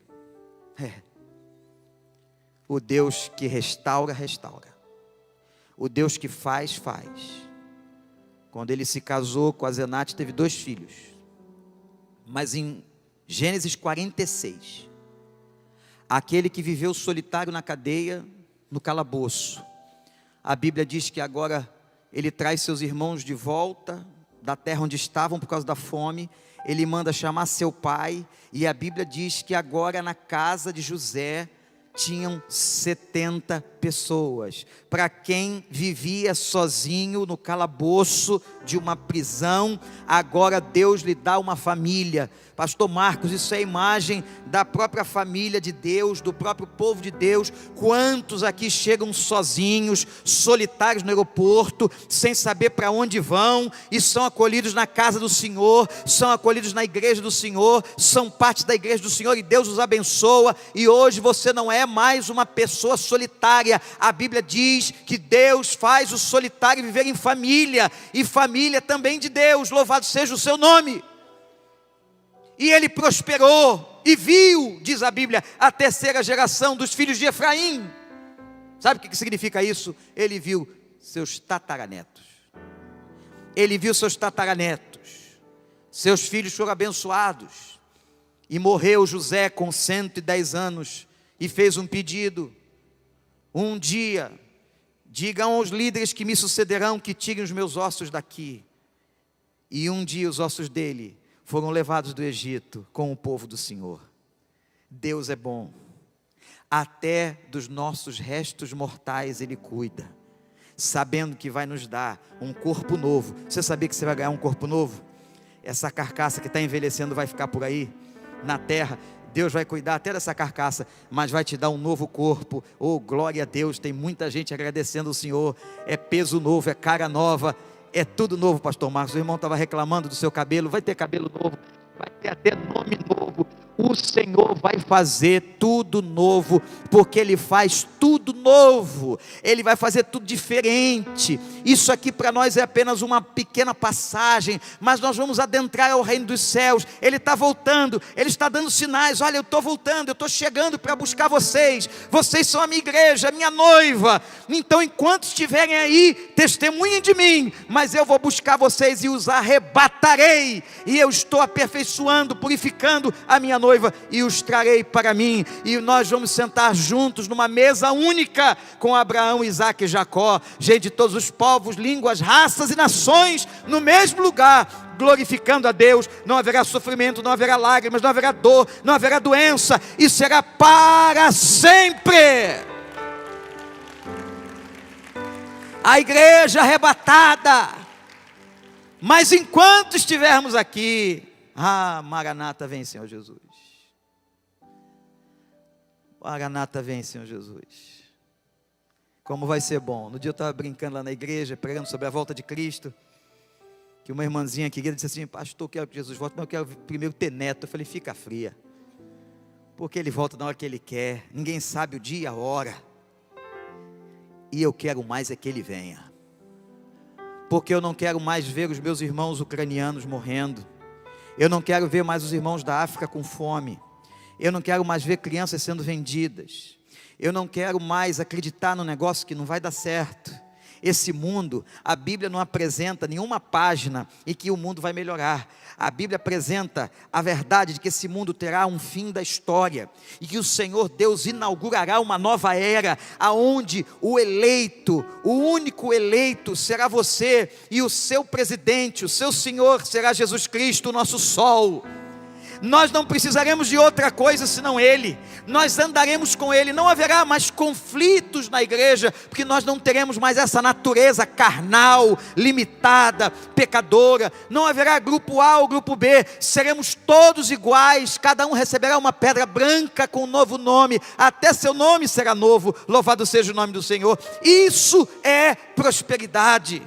o Deus que restaura, restaura. O Deus que faz, faz. Quando ele se casou com a Zenate, teve 2 filhos. Mas em Gênesis 46, aquele que viveu solitário na cadeia, no calabouço, a Bíblia diz que agora ele traz seus irmãos de volta da terra onde estavam por causa da fome. Ele manda chamar seu pai, e a Bíblia diz que agora na casa de José tinham 70 pessoas. Para quem vivia sozinho no calabouço de uma prisão, agora Deus lhe dá uma família. Pastor Marcos, isso é a imagem da própria família de Deus, do próprio povo de Deus. Quantos aqui chegam sozinhos, solitários no aeroporto, sem saber para onde vão, e são acolhidos na casa do Senhor, são acolhidos na igreja do Senhor, são parte da igreja do Senhor, e Deus os abençoa, e hoje você não é mais uma pessoa solitária. A Bíblia diz que Deus faz o solitário viver em família, e família também de Deus, louvado seja o seu nome. E ele prosperou, e viu, diz a Bíblia, a 3ª geração dos filhos de Efraim. Sabe o que significa isso? Ele viu seus tataranetos. Ele viu seus tataranetos. Seus filhos foram abençoados. E morreu José com 110 anos, e fez um pedido: um dia, digam aos líderes que me sucederão que tirem os meus ossos daqui. E um dia os ossos dele foram levados do Egito com o povo do Senhor. Deus é bom. até dos nossos restos mortais Ele cuida, sabendo que vai nos dar um corpo novo. Você sabia que você vai ganhar um corpo novo? Essa carcaça que está envelhecendo vai ficar por aí, na terra. Deus vai cuidar até dessa carcaça, mas vai te dar um novo corpo. Oh, glória a Deus, tem muita gente agradecendo o Senhor. É peso novo, é cara nova, é tudo novo, pastor Marcos. O irmão estava reclamando do seu cabelo, vai ter cabelo novo, vai ter até nome novo. O Senhor vai fazer tudo novo, porque Ele faz tudo novo, Ele vai fazer tudo diferente. Isso aqui para nós é apenas uma pequena passagem, mas nós vamos adentrar ao reino dos céus. Ele está voltando, Ele está dando sinais. Olha, eu estou voltando, eu estou chegando para buscar vocês. Vocês são a minha igreja, a minha noiva. Então enquanto estiverem aí, testemunhem de mim, mas eu vou buscar vocês e os arrebatarei, e eu estou aperfeiçoando, purificando a minha noiva, e os trarei para mim, e nós vamos sentar juntos numa mesa única, com Abraão, Isaque e Jacó, gente de todos os povos, línguas, raças e nações, no mesmo lugar, glorificando a Deus. Não haverá sofrimento, não haverá lágrimas, não haverá dor, não haverá doença, e será para sempre. A igreja arrebatada. Mas enquanto estivermos aqui, Maranata vem, Senhor Jesus. Maranata vem, Senhor Jesus. Como vai ser bom. No dia eu estava brincando lá na igreja, pregando sobre a volta de Cristo, que uma irmãzinha querida disse assim: pastor, eu quero que Jesus volte, mas eu quero primeiro ter neto. Eu falei: fica fria, porque Ele volta na hora que Ele quer. Ninguém sabe o dia, a hora. E eu quero mais é que Ele venha, porque eu não quero mais ver os meus irmãos ucranianos morrendo. Eu não quero ver mais os irmãos da África com fome. Eu não quero mais ver crianças sendo vendidas. Eu não quero mais acreditar no negócio que não vai dar certo. Esse mundo, a Bíblia não apresenta nenhuma página em que o mundo vai melhorar. A Bíblia apresenta a verdade de que esse mundo terá um fim da história, e que o Senhor Deus inaugurará uma nova era, aonde o eleito, o único eleito será você, e o seu presidente, o seu Senhor será Jesus Cristo, o nosso sol. Nós não precisaremos de outra coisa senão Ele. Nós andaremos com Ele. Não haverá mais conflitos na igreja, porque nós não teremos mais essa natureza carnal, limitada, pecadora. Não haverá grupo A ou grupo B. Seremos todos iguais. Cada um receberá uma pedra branca com um novo nome. Até seu nome será novo. Louvado seja o nome do Senhor. Isso é prosperidade.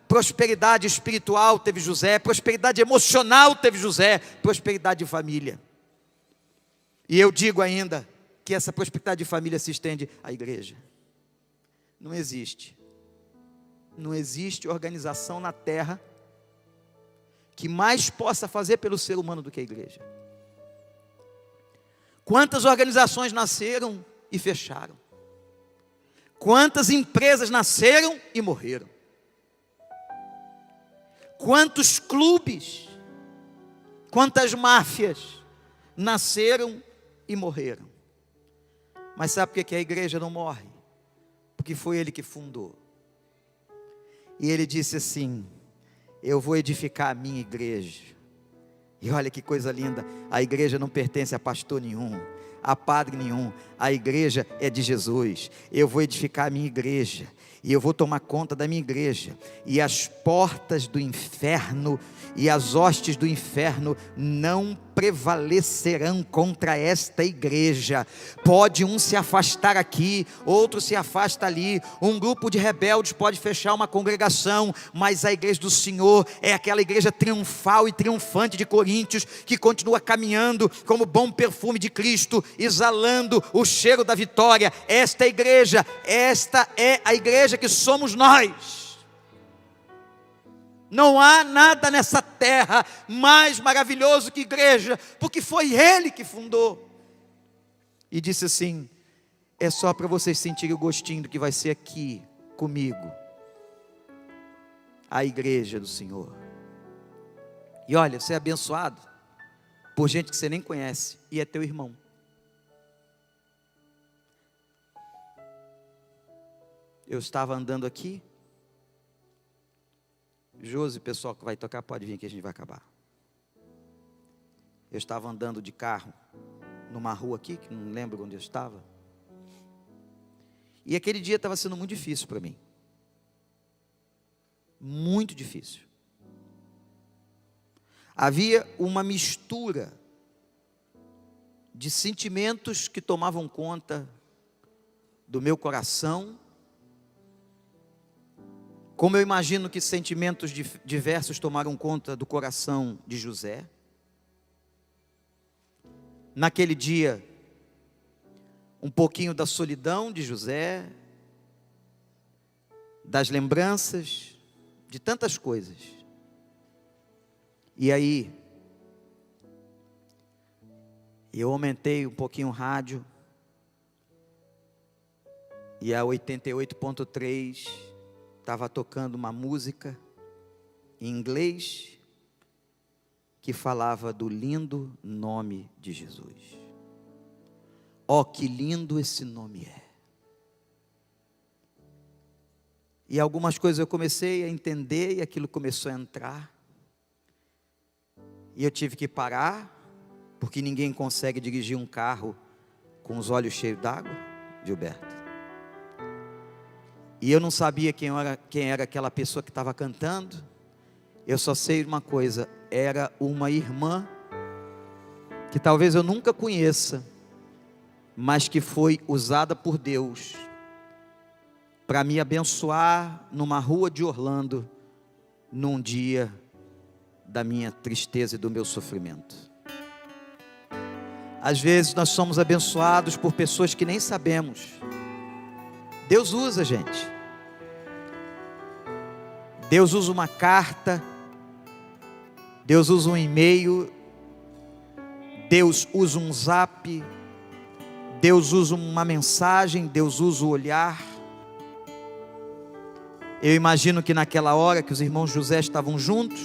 Prosperidade espiritual teve José, prosperidade emocional teve José, prosperidade de família. E eu digo ainda que essa prosperidade de família se estende à igreja. Não existe organização na terra que mais possa fazer pelo ser humano do que a igreja. Quantas organizações nasceram e fecharam? Quantas empresas nasceram e morreram? Quantos clubes, quantas máfias nasceram e morreram? Mas sabe por que a igreja não morre? Porque foi Ele que fundou. E Ele disse assim: eu vou edificar a minha igreja. E olha que coisa linda, a igreja não pertence a pastor nenhum, a padre nenhum, a igreja é de Jesus. Eu vou edificar a minha igreja, e eu vou tomar conta da minha igreja, e as portas do inferno e as hostes do inferno não prevalecerão contra esta igreja. Pode um se afastar aqui, outro se afasta ali, um grupo de rebeldes pode fechar uma congregação, mas a igreja do Senhor é aquela igreja triunfal e triunfante de Coríntios, que continua caminhando como bom perfume de Cristo, exalando o cheiro da vitória. Esta igreja, esta é a igreja que somos nós. Não há nada nessa terra mais maravilhoso que igreja, porque foi Ele que fundou. E disse assim: é só para vocês sentirem o gostinho do que vai ser aqui comigo, a igreja do Senhor. E olha, você é abençoado por gente que você nem conhece, e é teu irmão. Eu estava andando aqui, Josi, pessoal que vai tocar, pode vir que a gente vai acabar. Eu estava andando de carro numa rua aqui, que não lembro onde eu estava, E aquele dia estava sendo muito difícil para mim. Muito difícil. Havia uma mistura de sentimentos que tomavam conta do meu coração, como eu imagino que sentimentos diversos tomaram conta do coração de José. Naquele dia, um pouquinho da solidão de José, das lembranças, de tantas coisas. E aí, eu aumentei um pouquinho o rádio, e a 88.3 estava tocando uma música em inglês que falava do lindo nome de Jesus. Oh, que lindo esse nome é. E algumas coisas eu comecei a entender e aquilo começou a entrar. E eu tive que parar, porque ninguém consegue dirigir um carro com os olhos cheios d'água, Gilberto. E eu não sabia quem era aquela pessoa que estava cantando. Eu só sei uma coisa, era uma irmã, que talvez eu nunca conheça, mas que foi usada por Deus, para me abençoar numa rua de Orlando, num dia da minha tristeza e do meu sofrimento. Às vezes nós somos abençoados por pessoas que nem sabemos. Deus usa a gente. Deus usa uma carta, Deus usa um e-mail, Deus usa um zap, Deus usa uma mensagem, Deus usa o olhar. Eu imagino que naquela hora que os irmãos José estavam juntos,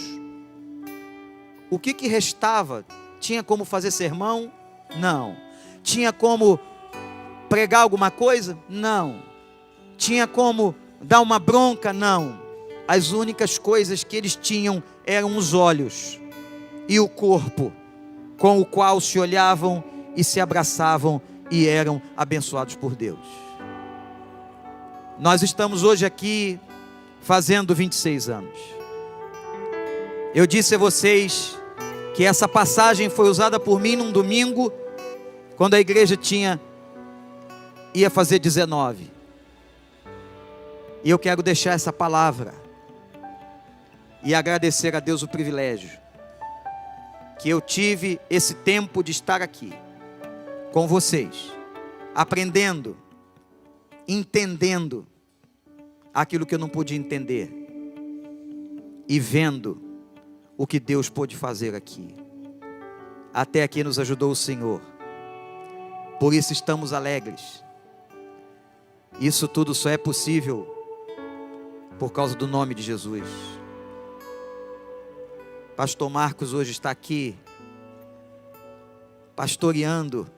o que restava? Tinha como fazer sermão? Não. Tinha como pregar alguma coisa? Não. Tinha como dar uma bronca? Não. As únicas coisas que eles tinham eram os olhos e o corpo, com o qual se olhavam e se abraçavam e eram abençoados por Deus. Nós estamos hoje aqui fazendo 26 anos. Eu disse a vocês que essa passagem foi usada por mim num domingo, quando a igreja ia fazer 19. E eu quero deixar essa palavra e agradecer a Deus o privilégio que eu tive esse tempo de estar aqui com vocês, aprendendo, entendendo aquilo que eu não podia entender e vendo o que Deus pôde fazer aqui. Até aqui nos ajudou o Senhor, por isso estamos alegres. Isso tudo só é possível por causa do nome de Jesus. Pastor Marcos hoje está aqui, pastoreando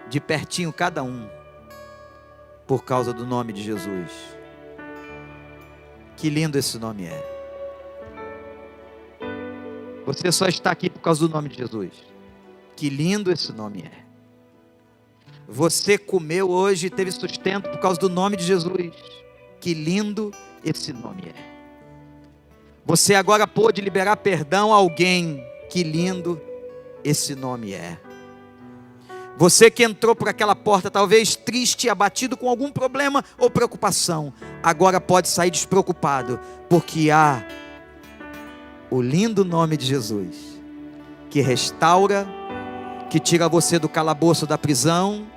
de pertinho cada um, por causa do nome de Jesus. Que lindo esse nome é. Você só está aqui por causa do nome de Jesus. Que lindo esse nome é. Você comeu hoje e teve sustento por causa do nome de Jesus. Que lindo esse nome é. Você agora pôde liberar perdão a alguém. Que lindo esse nome é. Você que entrou por aquela porta talvez triste, abatido com algum problema ou preocupação, agora pode sair despreocupado, porque há o lindo nome de Jesus, que restaura, que tira você do calabouço da prisão,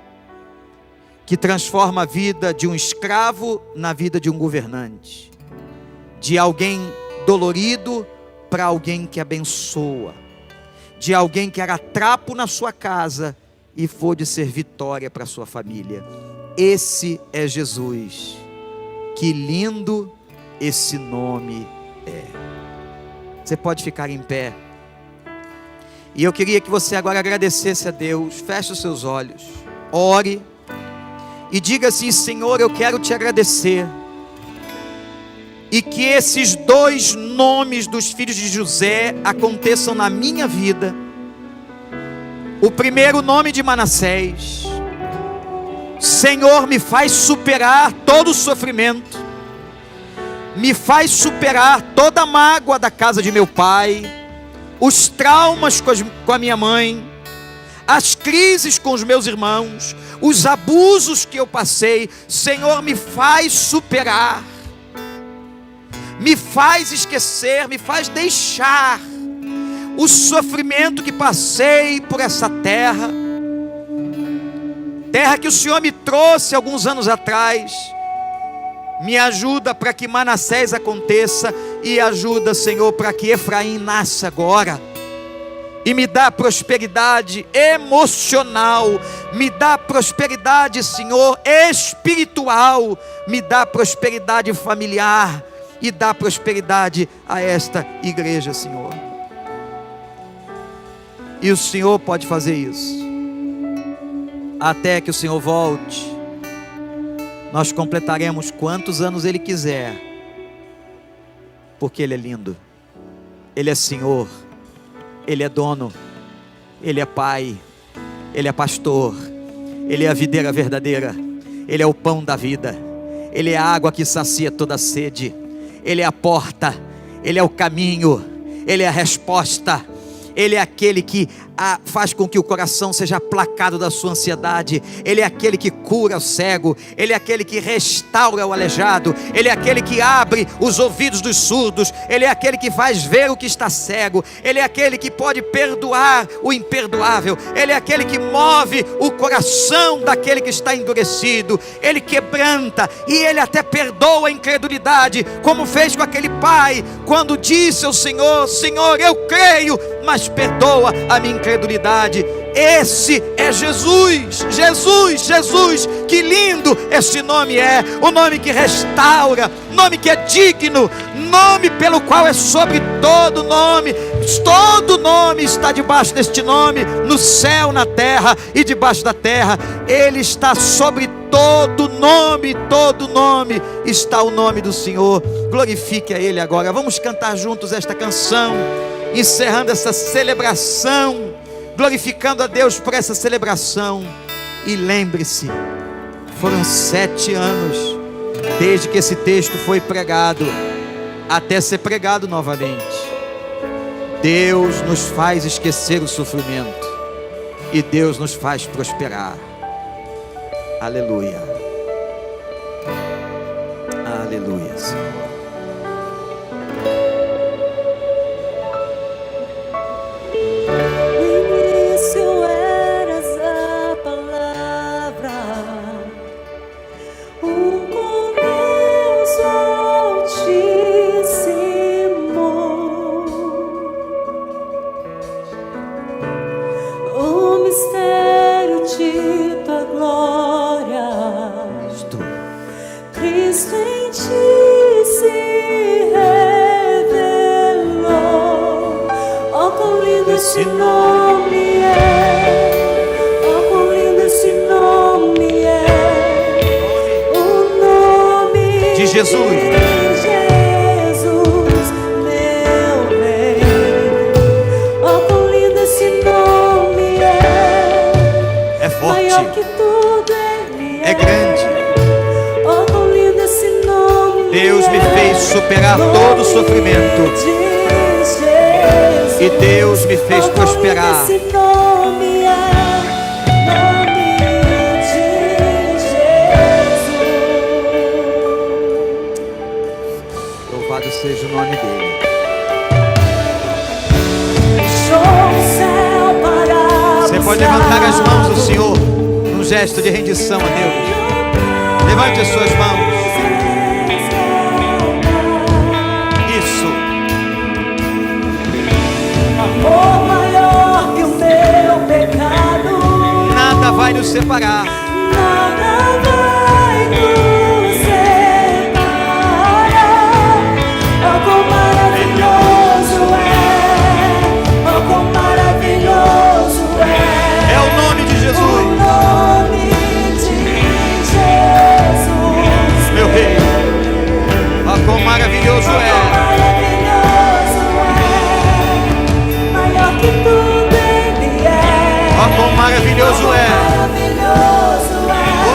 que transforma a vida de um escravo na vida de um governante, de alguém dolorido para alguém que abençoa, de alguém que era trapo na sua casa e pôde ser vitória para a sua família. Esse é Jesus. Que lindo esse nome é. Você pode ficar em pé. E eu queria que você agora agradecesse a Deus. Feche os seus olhos, ore e diga assim: Senhor, eu quero te agradecer. E que esses dois nomes dos filhos de José aconteçam na minha vida. O primeiro nome de Manassés, Senhor, me faz superar todo o sofrimento, me faz superar toda a mágoa da casa de meu pai, os traumas com a minha mãe, as crises com os meus irmãos, os abusos que eu passei. Senhor, me faz superar, me faz esquecer, me faz deixar o sofrimento que passei por essa terra, terra que o Senhor me trouxe alguns anos atrás. Me ajuda para que Manassés aconteça, e ajuda, Senhor, para que Efraim nasça agora, e me dá prosperidade emocional, me dá prosperidade, Senhor, espiritual, me dá prosperidade familiar, e dá prosperidade a esta igreja, Senhor. E o Senhor pode fazer isso, até que o Senhor volte. Nós completaremos quantos anos Ele quiser, porque Ele é lindo, Ele é Senhor, Ele é dono, Ele é Pai, Ele é pastor, Ele é a videira verdadeira, Ele é o pão da vida, Ele é a água que sacia toda a sede, Ele é a porta, Ele é o caminho, Ele é a resposta, Ele é aquele que faz com que o coração seja aplacado da sua ansiedade. Ele é aquele que cura o cego, Ele é aquele que restaura o aleijado, Ele é aquele que abre os ouvidos dos surdos, Ele é aquele que faz ver o que está cego, Ele é aquele que pode perdoar o imperdoável, Ele é aquele que move o coração daquele que está endurecido, Ele quebranta e Ele até perdoa a incredulidade, como fez com aquele pai, quando disse ao Senhor: Senhor, eu creio, mas perdoa a minha incredulidade. Esse é Jesus, Jesus, Jesus. Que lindo esse nome é, o nome que restaura, nome que é digno, nome pelo qual é sobre todo nome está debaixo deste nome, no céu, na terra e debaixo da terra. Ele está sobre todo nome está o nome do Senhor. Glorifique a Ele agora. Vamos cantar juntos esta canção, encerrando essa celebração, glorificando a Deus por essa celebração. E lembre-se, foram 7 anos desde que esse texto foi pregado até ser pregado novamente. Deus nos faz esquecer o sofrimento, e Deus nos faz prosperar. Aleluia, aleluia, Senhor. Cristo em ti se revelou. Oh, quão lindo esse nome é! Oh, quão lindo esse nome é! O nome de Jesus. É grande. Deus me fez superar todo o sofrimento, e Deus me fez prosperar. Louvado seja o nome dele. Você pode levantar as mãos ao Senhor, um gesto de rendição a Deus. Levante as suas mãos. Isso. Amor maior que o meu pecado. Nada vai nos separar. Nada vai nos separar. Oh, quão maravilhoso é. Oh, quão maravilhoso é. É o nome de Jesus. O nome de Jesus, meu Rei. Oh, quão maravilhoso é. Maior que tudo Ele é. Oh, quão maravilhoso é. Maravilhoso é. O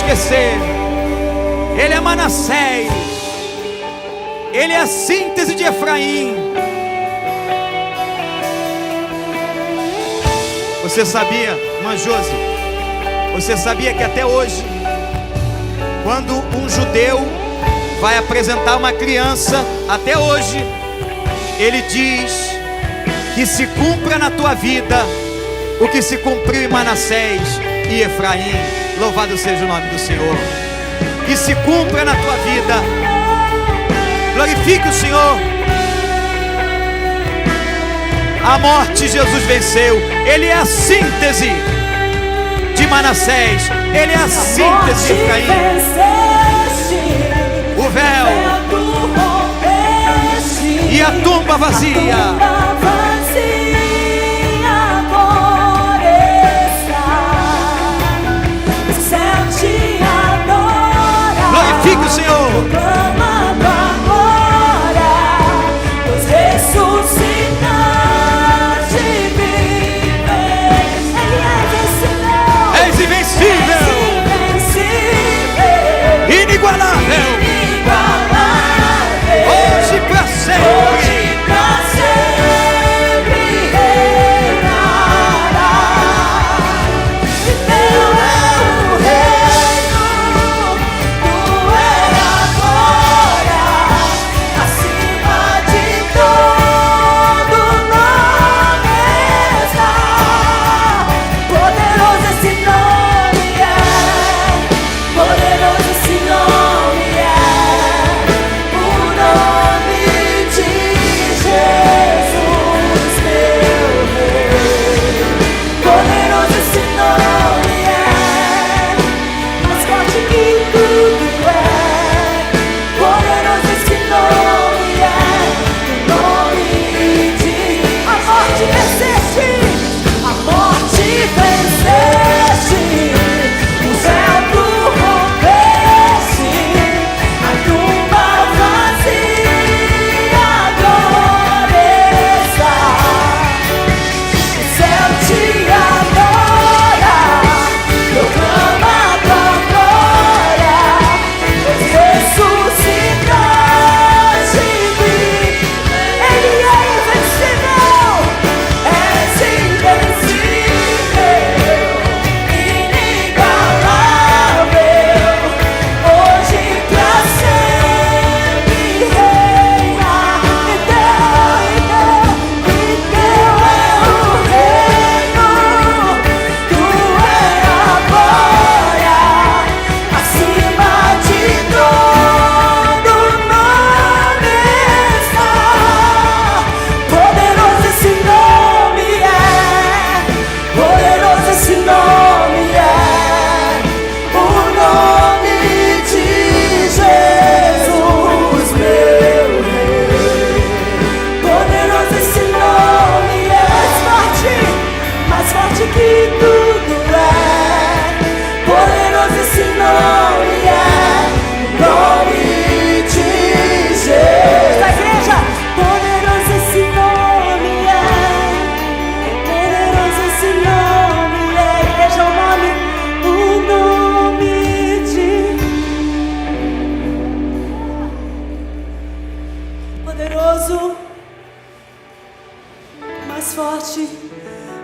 esquecer. Ele é Manassés. Ele é a síntese de Efraim. Você sabia, irmã Josi, você sabia que até hoje, quando um judeu vai apresentar uma criança, até hoje, ele diz que se cumpra na tua vida o que se cumpriu em Manassés e Efraim. Louvado seja o nome do Senhor. Que se cumpra na tua vida. Glorifique o Senhor. A morte Jesus venceu. Ele é a síntese de Manassés. Ele é a síntese de Efraim. O véu e a tumba vazia. Glorifique o Senhor. És invencível, inigualável, hoje pra sempre.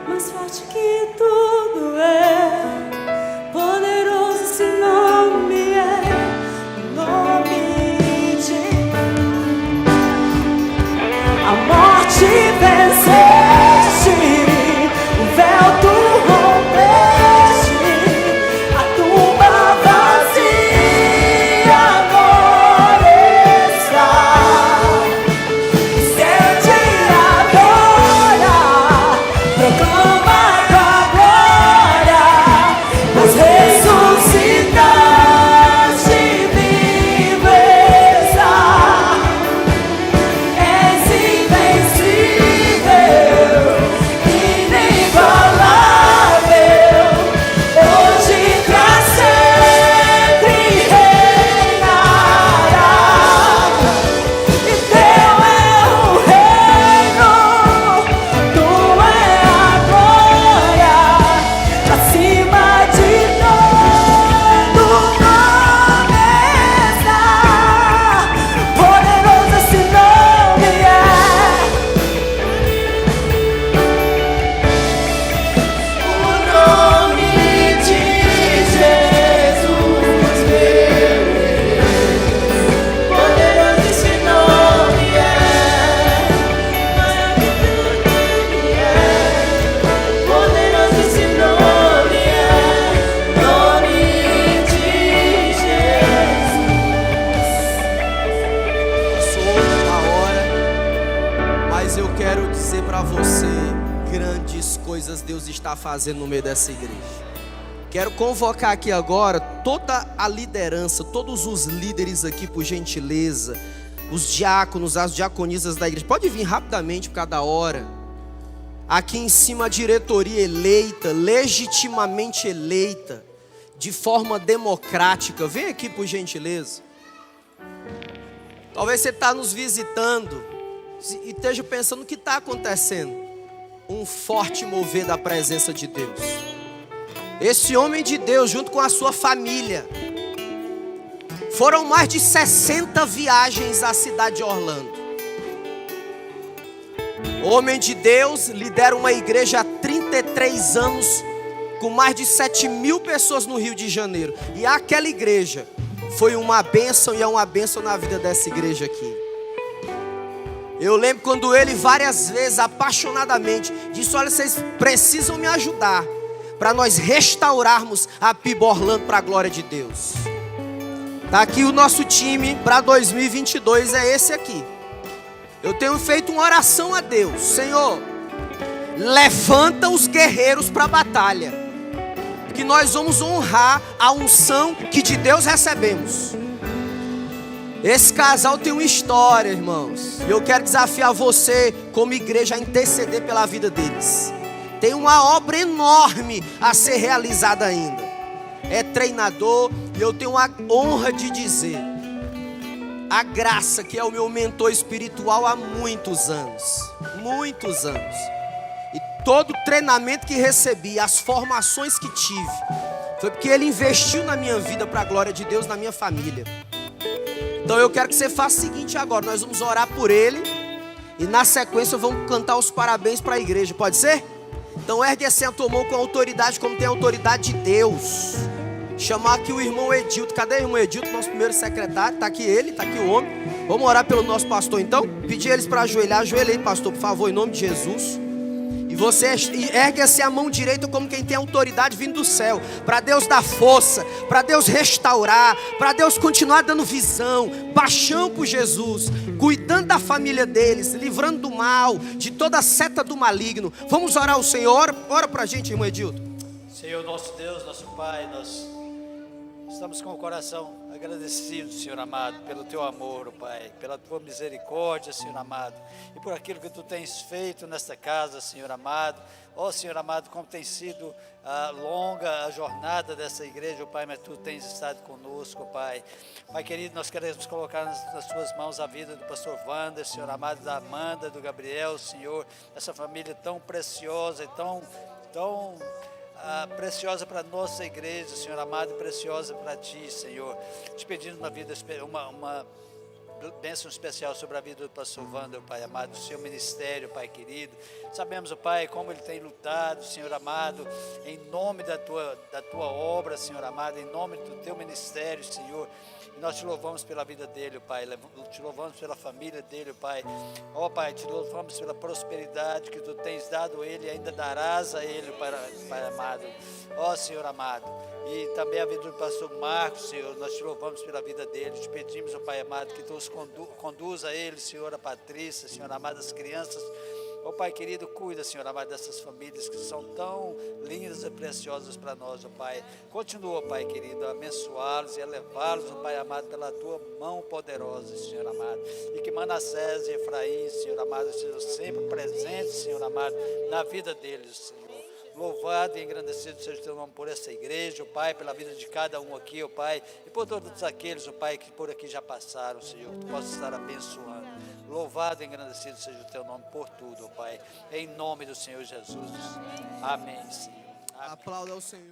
mais forte que tudo é, poderoso esse nome é, o nome de a morte venceste, o véu tu rompeste, a tumba vazia agora está, o céu te adora, proclama tua glória, você, grandes coisas Deus está fazendo no meio dessa igreja. Quero convocar aqui agora toda a liderança, todos os líderes aqui, por gentileza, os diáconos, as diaconisas da igreja. Pode vir rapidamente por cada hora. Aqui em cima a diretoria eleita, legitimamente eleita, de forma democrática. Vem aqui por gentileza. Talvez você está nos visitando e esteja pensando o que está acontecendo. Um forte mover da presença de Deus. Esse homem de Deus, junto com a sua família, foram mais de 60 viagens à cidade de Orlando. Homem de Deus lidera uma igreja há 33 anos, com mais de 7.000 pessoas no Rio de Janeiro. E aquela igreja foi uma bênção e é uma bênção na vida dessa igreja aqui. Eu lembro quando ele várias vezes, apaixonadamente, disse: olha, vocês precisam me ajudar para nós restaurarmos a PIB Orlando para a glória de Deus. Tá aqui o nosso time para 2022, é esse aqui. Eu tenho feito uma oração a Deus: Senhor, levanta os guerreiros para a batalha, que nós vamos honrar a unção que de Deus recebemos. Esse casal tem uma história, irmãos, e eu quero desafiar você como igreja a interceder pela vida deles. Tem uma obra enorme a ser realizada ainda. É treinador, e eu tenho a honra de dizer, a Graça, que é o meu mentor espiritual há muitos anos. Muitos anos. E todo o treinamento que recebi, as formações que tive, foi porque ele investiu na minha vida para a glória de Deus, na minha família. Então eu quero que você faça o seguinte agora: nós vamos orar por ele e na sequência vamos cantar os parabéns para a igreja, pode ser? Então ergue assim a tua mão com autoridade, como tem a autoridade de Deus. Chamar aqui o irmão Edilto. Cadê o irmão Edilto, nosso primeiro secretário? Está aqui ele, está aqui o homem. Vamos orar pelo nosso pastor então? Pedir eles para ajoelhar. Ajoelha aí, pastor, por favor, em nome de Jesus. E você ergue assim a mão direita como quem tem autoridade vindo do céu, para Deus dar força, para Deus restaurar, para Deus continuar dando visão, paixão por Jesus, cuidando da família deles, livrando do mal, de toda a seta do maligno. Vamos orar ao Senhor. Ora para a gente, irmão Edilto. Senhor nosso Deus, nosso Pai, nós estamos com o coração agradecido, Senhor amado, pelo Teu amor, Pai, pela Tua misericórdia, Senhor amado, e por aquilo que Tu tens feito nesta casa, Senhor amado. Ó Senhor amado, como tem sido longa a jornada dessa igreja, Pai, mas Tu tens estado conosco, Pai. Pai querido, nós queremos colocar nas Tuas mãos a vida do pastor Wander, Senhor amado, da Amanda, do Gabriel, Senhor, essa família tão preciosa e tão preciosa para a nossa igreja, Senhor amado, e preciosa para Ti, Senhor. Te pedindo uma bênção especial sobre a vida do pastor Wander, Pai amado, do seu ministério, Pai querido. Sabemos, Pai, como ele tem lutado, Senhor amado, em nome da tua obra, Senhor amado, em nome do Teu ministério, Senhor. E nós Te louvamos pela vida dele, Pai, Te louvamos pela família dele, Pai. Ó Pai, Te louvamos pela prosperidade que Tu tens dado a ele e ainda darás a ele, Pai amado. Ó Senhor amado, e também a vida do pastor Marcos, Senhor, nós Te louvamos pela vida dele. Te pedimos, ó Pai amado, que Tu os conduza a ele, Senhor, a Patrícia, Senhor amado, as crianças. Ó Pai querido, cuida, Senhor amado, dessas famílias que são tão lindas e preciosas para nós, ó Pai. Continua, Pai querido, a abençoá-los e a levá-los, ó Pai amado, pela Tua mão poderosa, Senhor amado. E que Manassés e Efraim, Senhor amado, sejam sempre presentes, Senhor amado, na vida deles, Senhor. Louvado e engrandecido seja o Teu nome por essa igreja, ó Pai, pela vida de cada um aqui, ó Pai, e por todos aqueles, ó Pai, que por aqui já passaram, Senhor, que Tu possas estar abençoando. Louvado e engrandecido seja o Teu nome por tudo, ó Pai, em nome do Senhor Jesus. Amém, Senhor. Amém. Aplauda ao Senhor.